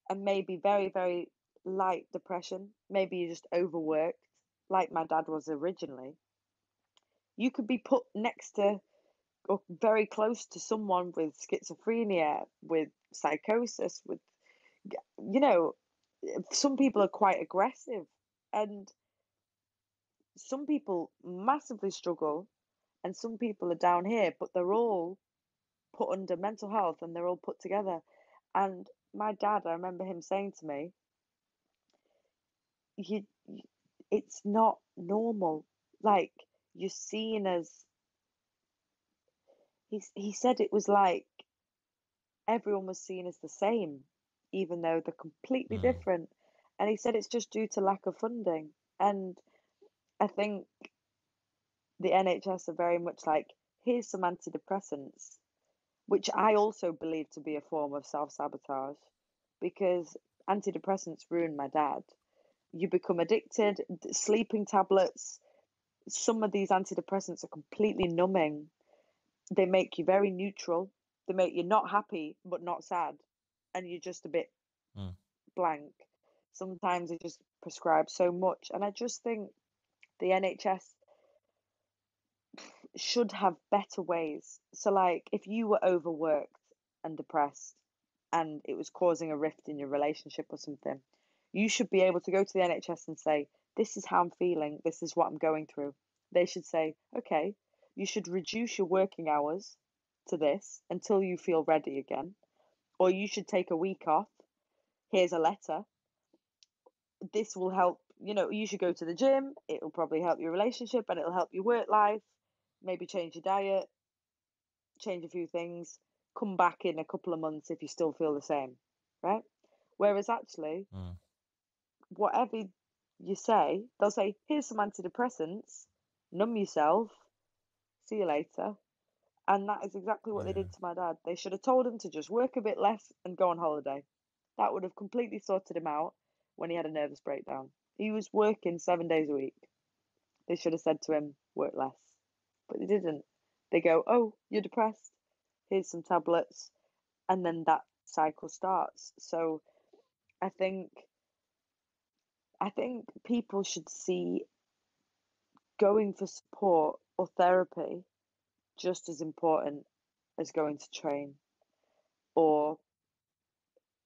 and maybe very, very light depression, maybe you're just overworked, like my dad was originally, you could be put next to or very close to someone with schizophrenia, with psychosis, with, you know, some people are quite aggressive, and some people massively struggle, and some people are down here, but they're all put under mental health and they're all put together. And my dad, I remember him saying to me, you, it's not normal. Like, you're seen as, he said it was like everyone was seen as the same, even though they're completely different. And he said it's just due to lack of funding. And I think the NHS are very much like, here's some antidepressants, which I also believe to be a form of self-sabotage, because antidepressants ruined my dad. You become addicted, sleeping tablets. Some of these antidepressants are completely numbing. They make you very neutral. They make you not happy, but not sad. And you're just a bit blank. Sometimes they just prescribe so much. And I just think the NHS should have better ways. So, like, if you were overworked and depressed and it was causing a rift in your relationship or something, you should be able to go to the NHS and say, this is how I'm feeling, this is what I'm going through. They should say, okay, you should reduce your working hours to this until you feel ready again, or you should take a week off. Here's a letter. This will help. You know, you should go to the gym. It'll probably help your relationship, and it'll help your work life. Maybe change your diet, change a few things, come back in a couple of months if you still feel the same, right? Whereas actually, whatever you say, they'll say, here's some antidepressants, numb yourself, see you later. And that is exactly what they did to my dad. They should have told him to just work a bit less and go on holiday. That would have completely sorted him out when he had a nervous breakdown. He was working 7 days a week. They should have said to him, work less. But they didn't. They go, oh, you're depressed. Here's some tablets. And then that cycle starts. So I think people should see going for support or therapy just as important as going to train. Or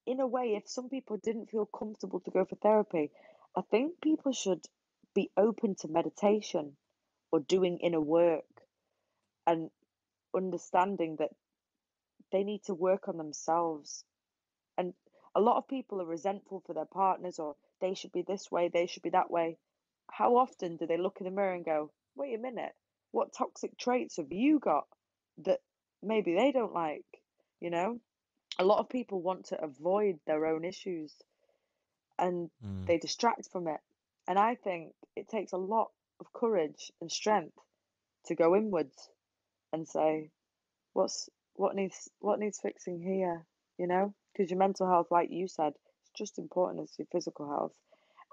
in a way, if some people didn't feel comfortable to go for therapy, I think people should be open to meditation or doing inner work, and understanding that they need to work on themselves. And a lot of people are resentful for their partners, or they should be this way, they should be that way. How often do they look in the mirror and go, wait a minute, what toxic traits have you got that maybe they don't like? You know, a lot of people want to avoid their own issues, and they distract from it. And I think it takes a lot of courage and strength to go inwards and say, what needs fixing here, you know? Because your mental health, like you said, is just important as your physical health.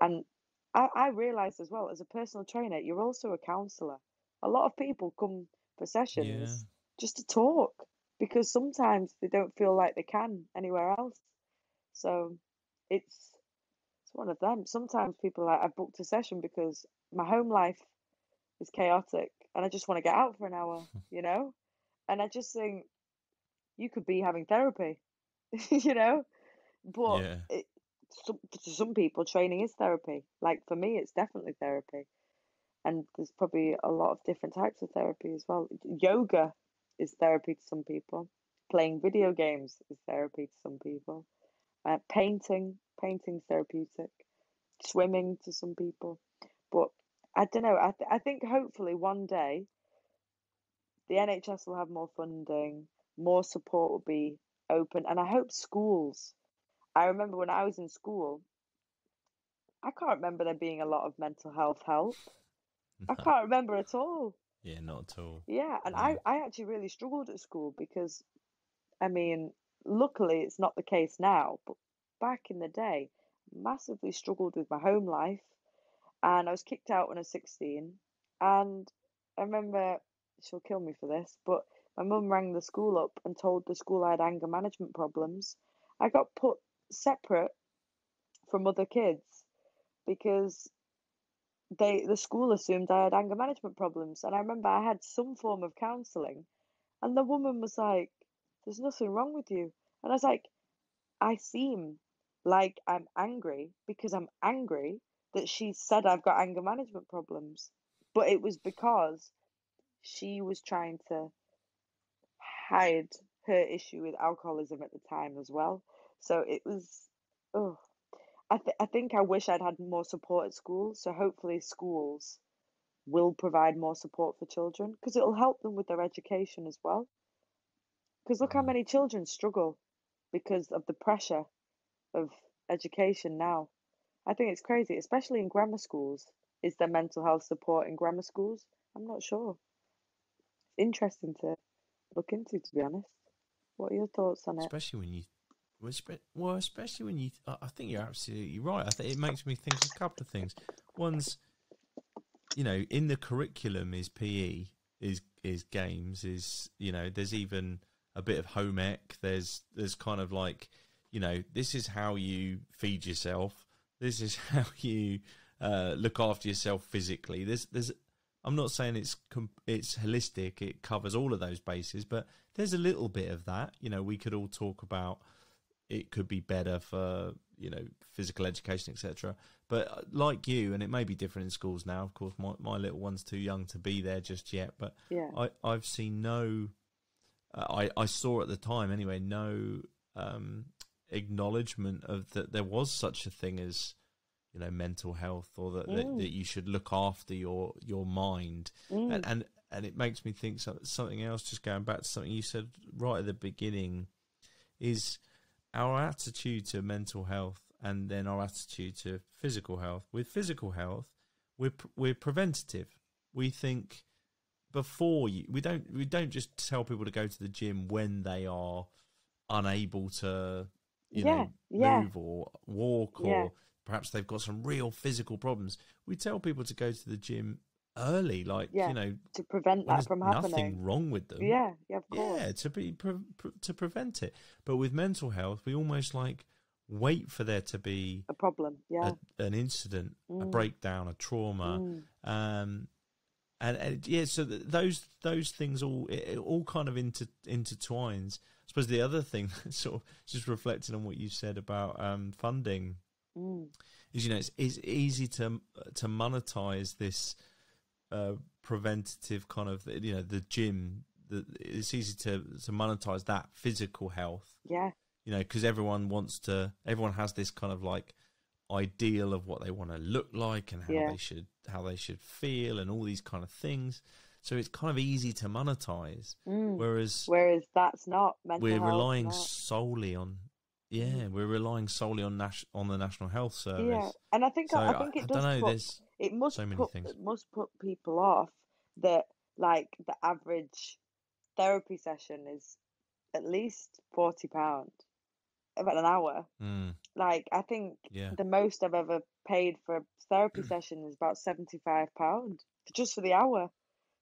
And I realized as well, as a personal trainer, you're also a counselor. A lot of people come for Yeah. sessions just to talk because sometimes they don't feel like they can anywhere else. So it's one of them. Sometimes people are like, I booked a session because my home life is chaotic and I just want to get out for an hour, you know? And I just think you could be having therapy, you know? But Yeah. to some people, training is therapy. Like for me, it's definitely therapy. And there's probably a lot of different types of therapy as well. Yoga is therapy to some people. Playing video games is therapy to some people. Painting's therapeutic. Swimming to some people. But I don't know. I think hopefully one day the NHS will have more funding, more support will be open, and I hope schools. I remember when I was in school, I can't remember there being a lot of mental health help. I No. can't remember at all. Yeah, not at all. Yeah, and No. I actually really struggled at school because, I mean, luckily it's not the case now, but back in the day, massively struggled with my home life, and I was kicked out when I was 16. And I remember, she'll kill me for this, but my mum rang the school up and told the school I had anger management problems. I got put separate from other kids because the school assumed I had anger management problems. And I remember I had some form of counselling, and the woman was like, "There's nothing wrong with you." And I was like, I seem like I'm angry because I'm angry that she said I've got anger management problems. But it was because she was trying to hide her issue with alcoholism at the time as well. So it was, oh, I think I wish I'd had more support at school. So hopefully schools will provide more support for children because it'll help them with their education as well. Because look how Mm. many children struggle because of the pressure of education now. I think it's crazy, especially in grammar schools. Is there mental health support in grammar schools? I'm not sure. It's interesting to look into, to be honest. What are your thoughts on it? Especially when you, especially when you. I think you're absolutely right. I think it makes me think of a couple of things. One's, in the curriculum is PE, is games, is there's even a bit of home ec. There's kind of like, this is how you feed yourself. This is how you look after yourself physically. There's I'm not saying it's holistic. It covers all of those bases, but there's a little bit of that. We could all talk about it could be better for physical education, etc. But like you, and it may be different in schools now. Of course, my little one's too young to be there just yet. But Yeah. I've seen no. I saw at the time anyway no acknowledgement of that there was such a thing as mental health, or that you should look after your mind. And it makes me think something else, just going back to something you said right at the beginning, is our attitude to mental health and then our attitude to physical health. With physical health, we're preventative. We think before we don't just tell people to go to the gym when they are unable to Yeah. move or walk, Yeah. or perhaps they've got some real physical problems. We tell people to go to the gym early, like, Yeah. To prevent when that there's from nothing happening. wrong with them. Yeah. Yeah. Of course. Yeah, to prevent it. But with mental health, we almost like wait for there to be A problem. Yeah. an incident, a breakdown, a trauma, and yeah. So those things all kind of intertwines. I suppose the other thing, sort of just reflecting on what you said about funding, is it's easy to monetize this preventative kind of the gym. It's easy to monetize that physical health. Yeah. Because everyone has this kind of like ideal of what they want to look like and how they should feel and all these kind of things. So it's kind of easy to monetize. Whereas Whereas that's not mental we're health. relying Not. solely on Yeah, we're relying solely on on the National Health Yeah, Service. and So I think I it don't does know. put There's so many things. it must put people off that like the average therapy session is at least £40 about an hour. Mm, Like I think yeah, the most I've ever paid for a therapy session is about £75 just for the hour.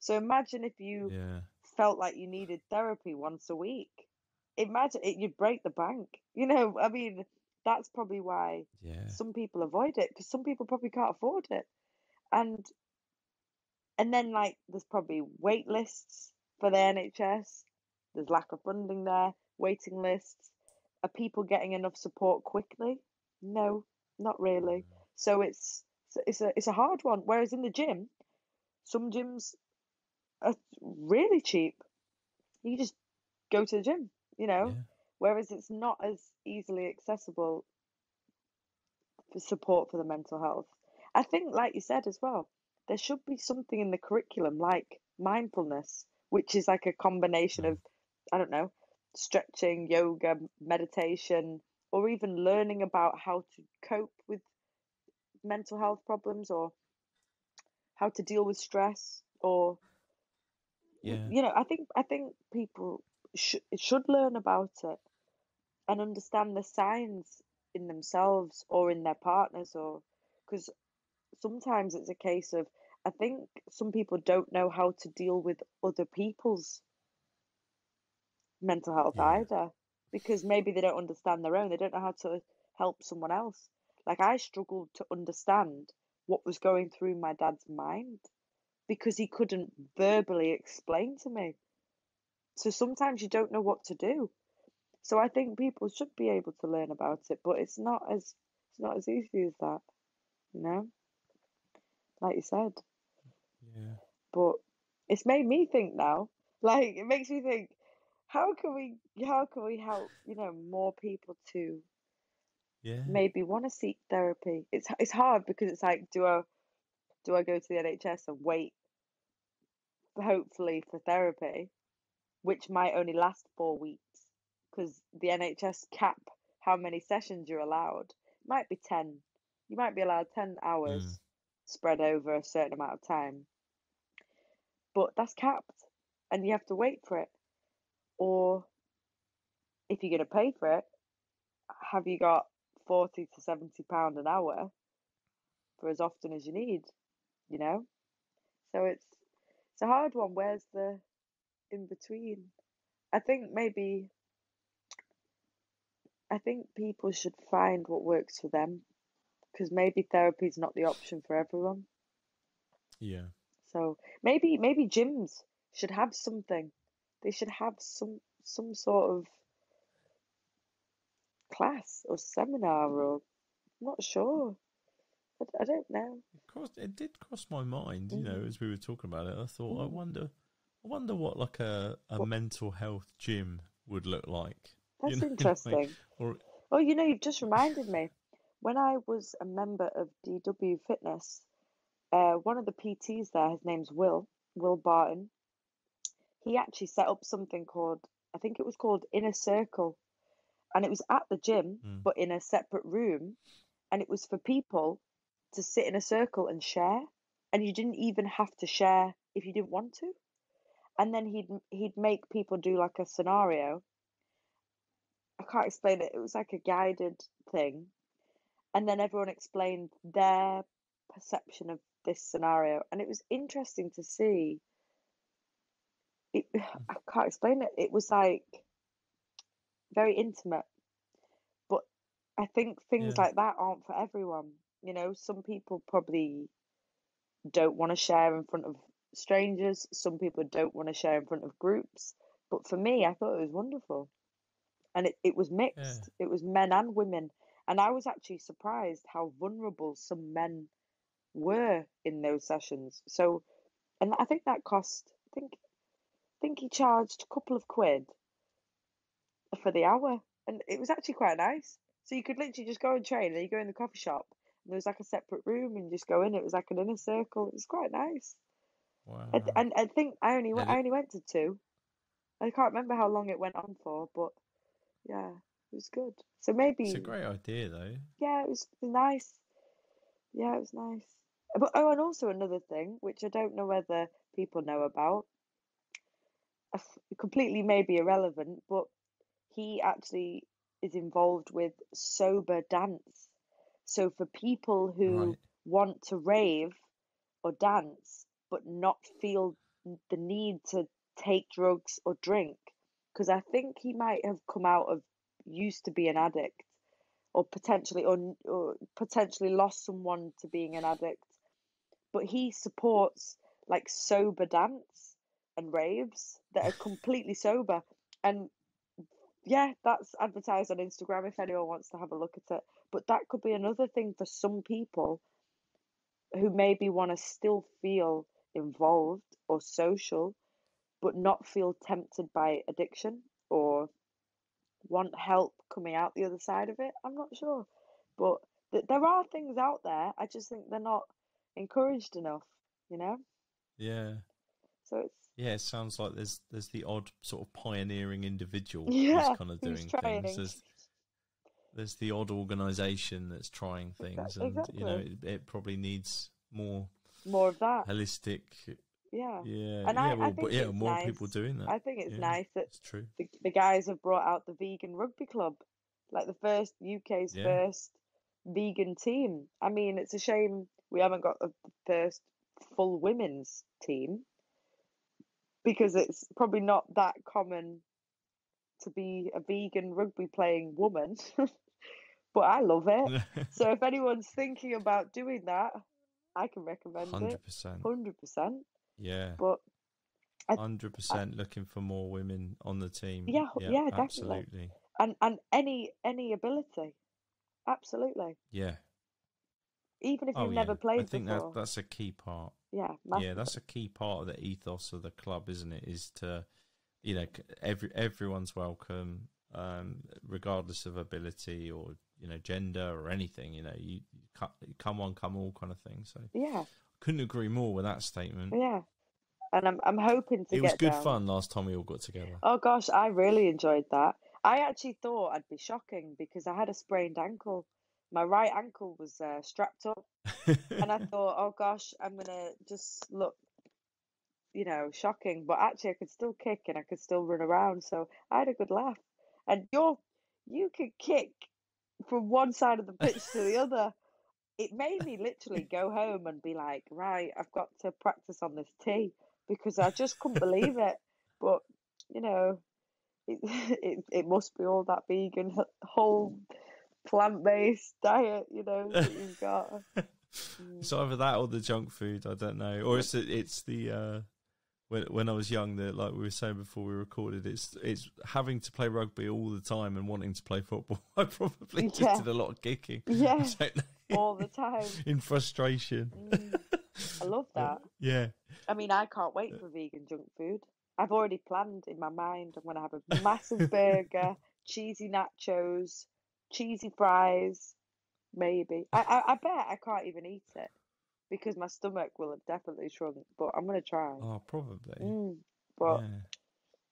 So imagine if you yeah, felt like you needed therapy once a week. Imagine it, you'd break the bank. You know, I mean, that's probably why yeah, some people avoid it because some people probably can't afford it. And and then like there's probably wait lists for the NHS. There's lack of funding there, waiting lists. Are people getting enough support quickly? No, not really. So it's a hard one. Whereas in the gym, some gyms are really cheap. You just go to the gym, you know. yeah, Whereas it's not as easily accessible for support for the mental health. I think, like you said as well, there should be something in the curriculum like mindfulness, which is like a combination mm, of, I don't know, stretching, yoga, meditation, or even learning about how to cope with mental health problems or how to deal with stress or yeah, I think people should learn about it and understand the signs in themselves or in their partners or because sometimes it's a case of I think some people don't know how to deal with other people's mental health yeah, either because maybe they don't understand their own. They don't know how to help someone else. Like I struggled to understand what was going through my dad's mind because he couldn't verbally explain to me. So sometimes you don't know what to do. So I think people should be able to learn about it, but it's not as easy as that, you know, like you said. yeah, But it's made me think now. Like it makes me think, how can we help, you know, more people to yeah, maybe want to seek therapy? It's hard because it's like, do I go to the NHS and wait hopefully for therapy, which might only last 4 weeks because the NHS cap how many sessions you're allowed. It might be 10. You might be allowed 10 mm, hours spread over a certain amount of time, but that's capped and you have to wait for it. Or if you're going to pay for it, have you got 40 to £70 an hour for as often as you need, you know? So it's a hard one. Where's the in between? I think maybe I think people should find what works for them because maybe therapy is not the option for everyone. yeah, So maybe gyms should have something. They should have some sort of class or seminar or I'm not sure. I don't know. it did cross my mind, Mm. as we were talking about it. I thought, Mm. I wonder what like a What mental health gym would look like, that's like, interesting. or Oh, you know, you've just reminded me. When I was a member of DW Fitness, one of the PTs there, his name's Will Barton. He actually set up something called, I think it was called Inner Circle, and it was at the gym, mm, but in a separate room, and it was for people to sit in a circle and share, and you didn't even have to share if you didn't want to. And then he'd make people do like a scenario. I can't explain it. It was like a guided thing, and then everyone explained their perception of this scenario, and it was interesting to see. I can't explain it. It was like very intimate, but I think things yeah, like that aren't for everyone. You know, some people probably don't want to share in front of strangers. Some people don't want to share in front of groups. But for me, I thought it was wonderful. And it was yeah, mixed. It was men and women. And I was actually surprised how vulnerable some men were in those sessions. So, and I think that cost, I think he charged a couple of quid for the hour. And it was actually quite nice. So you could literally just go and train, and you go in the coffee shop, and there was like a separate room, and you just go in. It was like an inner circle. It was quite nice. wow, And I think yeah, I only went to two. I can't remember how long it went on for, but yeah. It was good. So It's a maybe, great idea, though. yeah, it was nice. Yeah, it was nice. But and also another thing, which I don't know whether people know about, completely maybe irrelevant, but he actually is involved with sober dance. So for people who Right. want to rave or dance, but not feel the need to take drugs or drink, because I think he might have come out of used to be an addict, or potentially lost someone to being an addict, but he supports like sober dance and raves that are completely sober. And yeah, that's advertised on Instagram if anyone wants to have a look at it. But that could be another thing for some people who maybe want to still feel involved or social, but not feel tempted by addiction or want help coming out the other side of it. I'm not sure. But there are things out there. I just think they're not encouraged enough, you know? Yeah. So it's, Yeah, it sounds like there's the odd sort of pioneering individual who's yeah, kind of who's doing things. trying? There's the odd organisation that's trying things, and Exactly. it probably needs more More of that. holistic. Yeah. Yeah, And yeah. I Well, but think yeah, it's more people nice. doing that. I think it's Yeah, nice that it's true. the guys have brought out the vegan rugby club, like the first UK's Yeah. first vegan team. I mean, it's a shame we haven't got the first full women's team because it's probably not that common to be a vegan rugby playing woman, but I love it. So if anyone's thinking about doing that, I can recommend it 100%. 100%. Yeah, But I, hundred I percent. Looking for more women on the team. yeah, Yeah, yeah, definitely. absolutely. And any ability, absolutely. Yeah. Even if Oh you've never yeah. I played think before. that's a key part. Yeah, Yeah, that's massively. a key part of the ethos of the club, isn't it? Is to, everyone's welcome, regardless of ability or gender or anything. Come on, come all kind of thing. So Yeah, couldn't agree more with that statement. yeah. And I'm hoping to It was get good down. fun last time we all got together. Oh gosh, I really enjoyed that. I actually thought I'd be shocking because I had a sprained ankle. My right ankle was strapped up, and I thought, oh gosh, I'm gonna just look, shocking. But actually, I could still kick and I could still run around, so I had a good laugh. And you could kick from one side of the pitch to the other. It made me literally go home and be like, right, I've got to practice on this tee because I just couldn't believe it. But you know, it must be all that vegan whole plant-based diet, that you've got. Mm. It's either that or the junk food. I don't know, or it's the when I was young, that, like we were saying before we recorded, it's having to play rugby all the time and wanting to play football. I probably just Yeah, did a lot of kicking. I yeah, don't know. all the time. In frustration. Mm, I love that. Yeah. I mean, I can't wait for vegan junk food. I've already planned in my mind. I'm gonna have a massive burger, cheesy nachos, cheesy fries, maybe. I bet I can't even eat it because my stomach will have definitely shrunk. But I'm gonna try. Oh, probably. Mm, but Yeah.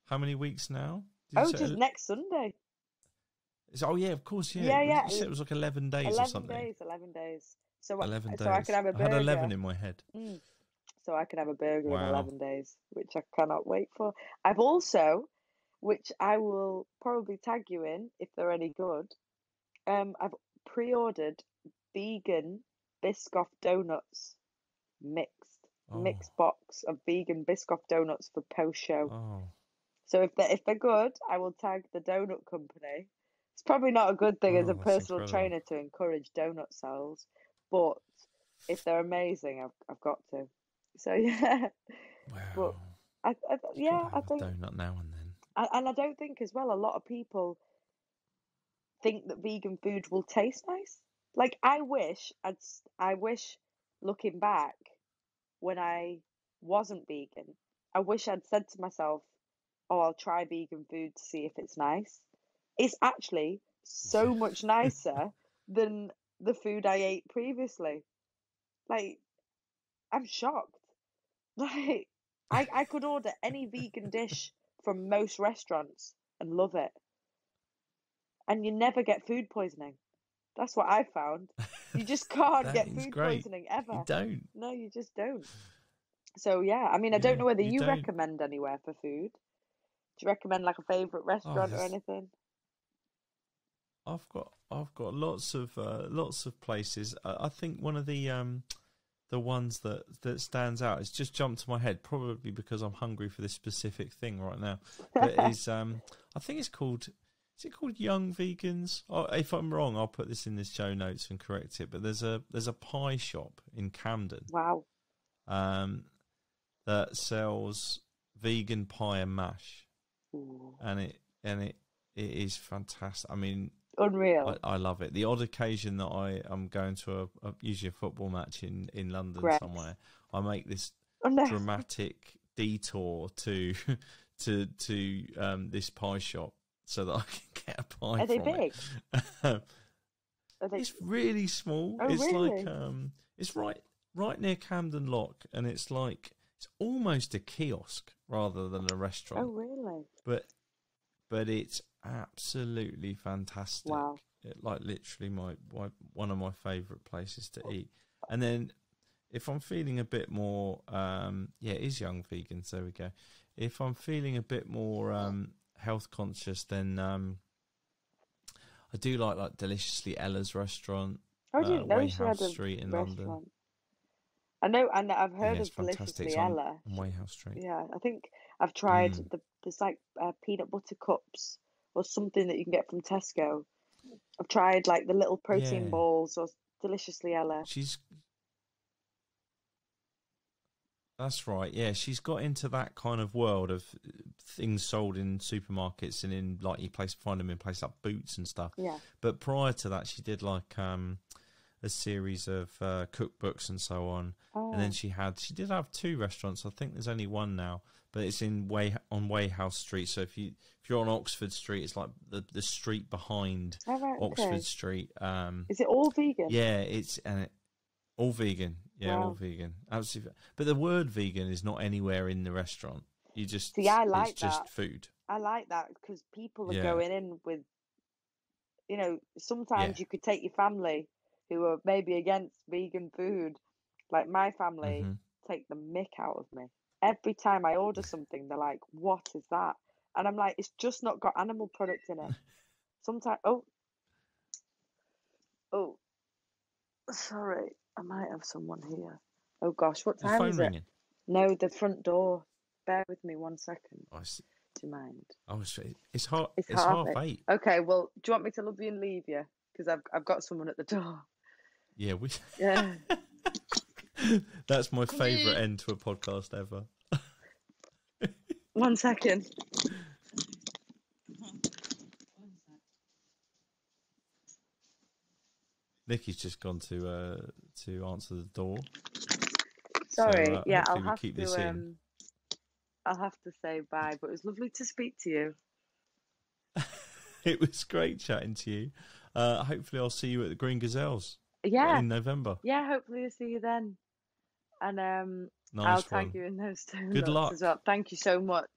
How many weeks now? Did you oh, say? just next Sunday. Oh yeah, of course. Yeah. Yeah, yeah, You said it was like 11 days or 11 something. days, 11 days. So I can Eleven days. have a I had 11 burger. in my head. Mm, so I can have a burger in Wow. 11 days, which I cannot wait for. I've also, which I will probably tag you in if they're any good. I've pre-ordered vegan Biscoff donuts, mixed Oh. mixed box of vegan Biscoff donuts for post show. Oh. So if they're good, I will tag the donut company. It's probably not a good thing as a Oh, that's personal incredible. trainer to encourage donut sales, but if they're amazing, I've got to. So yeah, but Wow. You got to yeah, I have a think, donut now and then. and I don't think as well a lot of people think that vegan food will taste nice. Like I wish looking back when I wasn't vegan, I wish I'd said to myself, "Oh, I'll try vegan food to see if it's nice." It's actually Yeah. so much nicer than the food I ate previously. Like, I'm shocked. Like, I could order any vegan dish from most restaurants and love it. and you never get food poisoning. That's what I found. You just can't get food poisoning ever. You don't. No, you just don't. So yeah, I mean, I don't know whether you recommend anywhere for food. Do you recommend like a favourite restaurant or anything? I've got lots of places. I think one of the ones that stands out, it's just jumped to my head, probably because I'm hungry for this specific thing right now. But is I think it's called. Is it called Young Vegans? Oh, if I'm wrong, I'll put this in the show notes and correct it. But there's a pie shop in Camden. Wow. That sells vegan pie and mash. Ooh. And it is fantastic. I mean, unreal. I love it. The odd occasion that I'm going to usually a football match in London somewhere, I make this dramatic detour to this pie shop so that I can get a pie. Are they big? It's really small. Oh, it's really? like it's right near Camden Lock, and it's almost a kiosk rather than a restaurant. Oh, really? But it's absolutely fantastic. Wow. Literally one of my favourite places to eat. And then if I'm feeling a bit more, it is Young Vegans, there we go. If I'm feeling a bit more health conscious, then I do like Deliciously Ella's restaurant. I didn't know she had a Street in restaurant. London. I know, and I've heard of fantastic. Deliciously Ella. On Wayhouse Street. Yeah, I think I've tried there's like peanut butter cups or something that you can get from Tesco. I've tried like the little protein balls or Deliciously Ella. That's right. Yeah, she's got into that kind of world of things sold in supermarkets and in like you find them in places like Boots and stuff. Yeah. But prior to that, she did like a series of cookbooks and so on. Oh. And then she did have 2 restaurants. I think there's only one now, but it's on Wayhouse Street. So if you're on Oxford Street, it's like the street behind Oxford Street. Is it all vegan? Yeah, it's all vegan. Yeah, all vegan. Absolutely. But the word vegan is not anywhere in the restaurant. You just see. I like it's that. just food. I like that because people are going in with, sometimes you could take your family who are maybe against vegan food. Like my family take the mick out of me. Every time I order something, they're like, what is that? And I'm like, it's just not got animal product in it. Sometimes, sorry, I might have someone here. Oh gosh, what time is it? Ringing? No, the front door. Bear with me 1 second. I see. Do you mind? Oh, it's half 8. Okay, well, do you want me to love you and leave you? Because I've got someone at the door. Yeah, yeah. That's my favourite end to a podcast ever. 1 second. Nikki's just gone to answer the door. Sorry, so, I'll have to say bye, but it was lovely to speak to you. It was great chatting to you. Hopefully I'll see you at the Green Gazelles. Yeah. In November. Yeah, hopefully I'll see you then. And nice I'll tag you in those 2 Good luck as well. Thank you so much.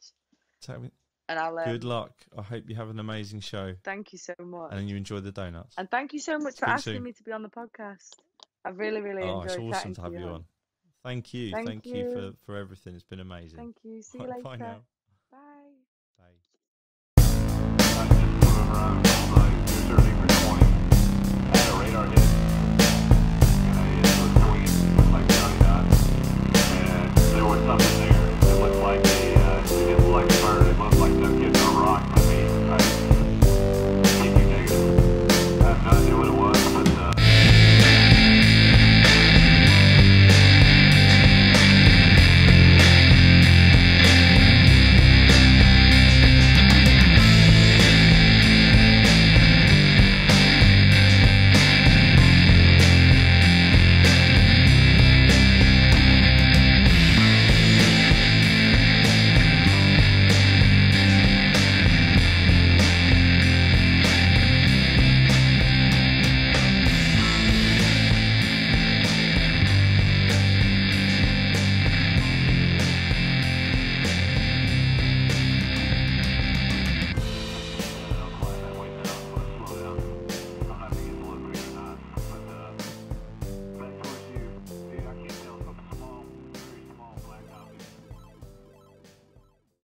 And I'll good luck. I hope you have an amazing show. Thank you so much. And you enjoy the donuts. And thank you so much for asking me to be on the podcast. I've really, really enjoyed it's awesome chatting to have you on. Thank you. Thank you for everything. It's been amazing. Thank you. See you later. Bye now. Bye. Bye.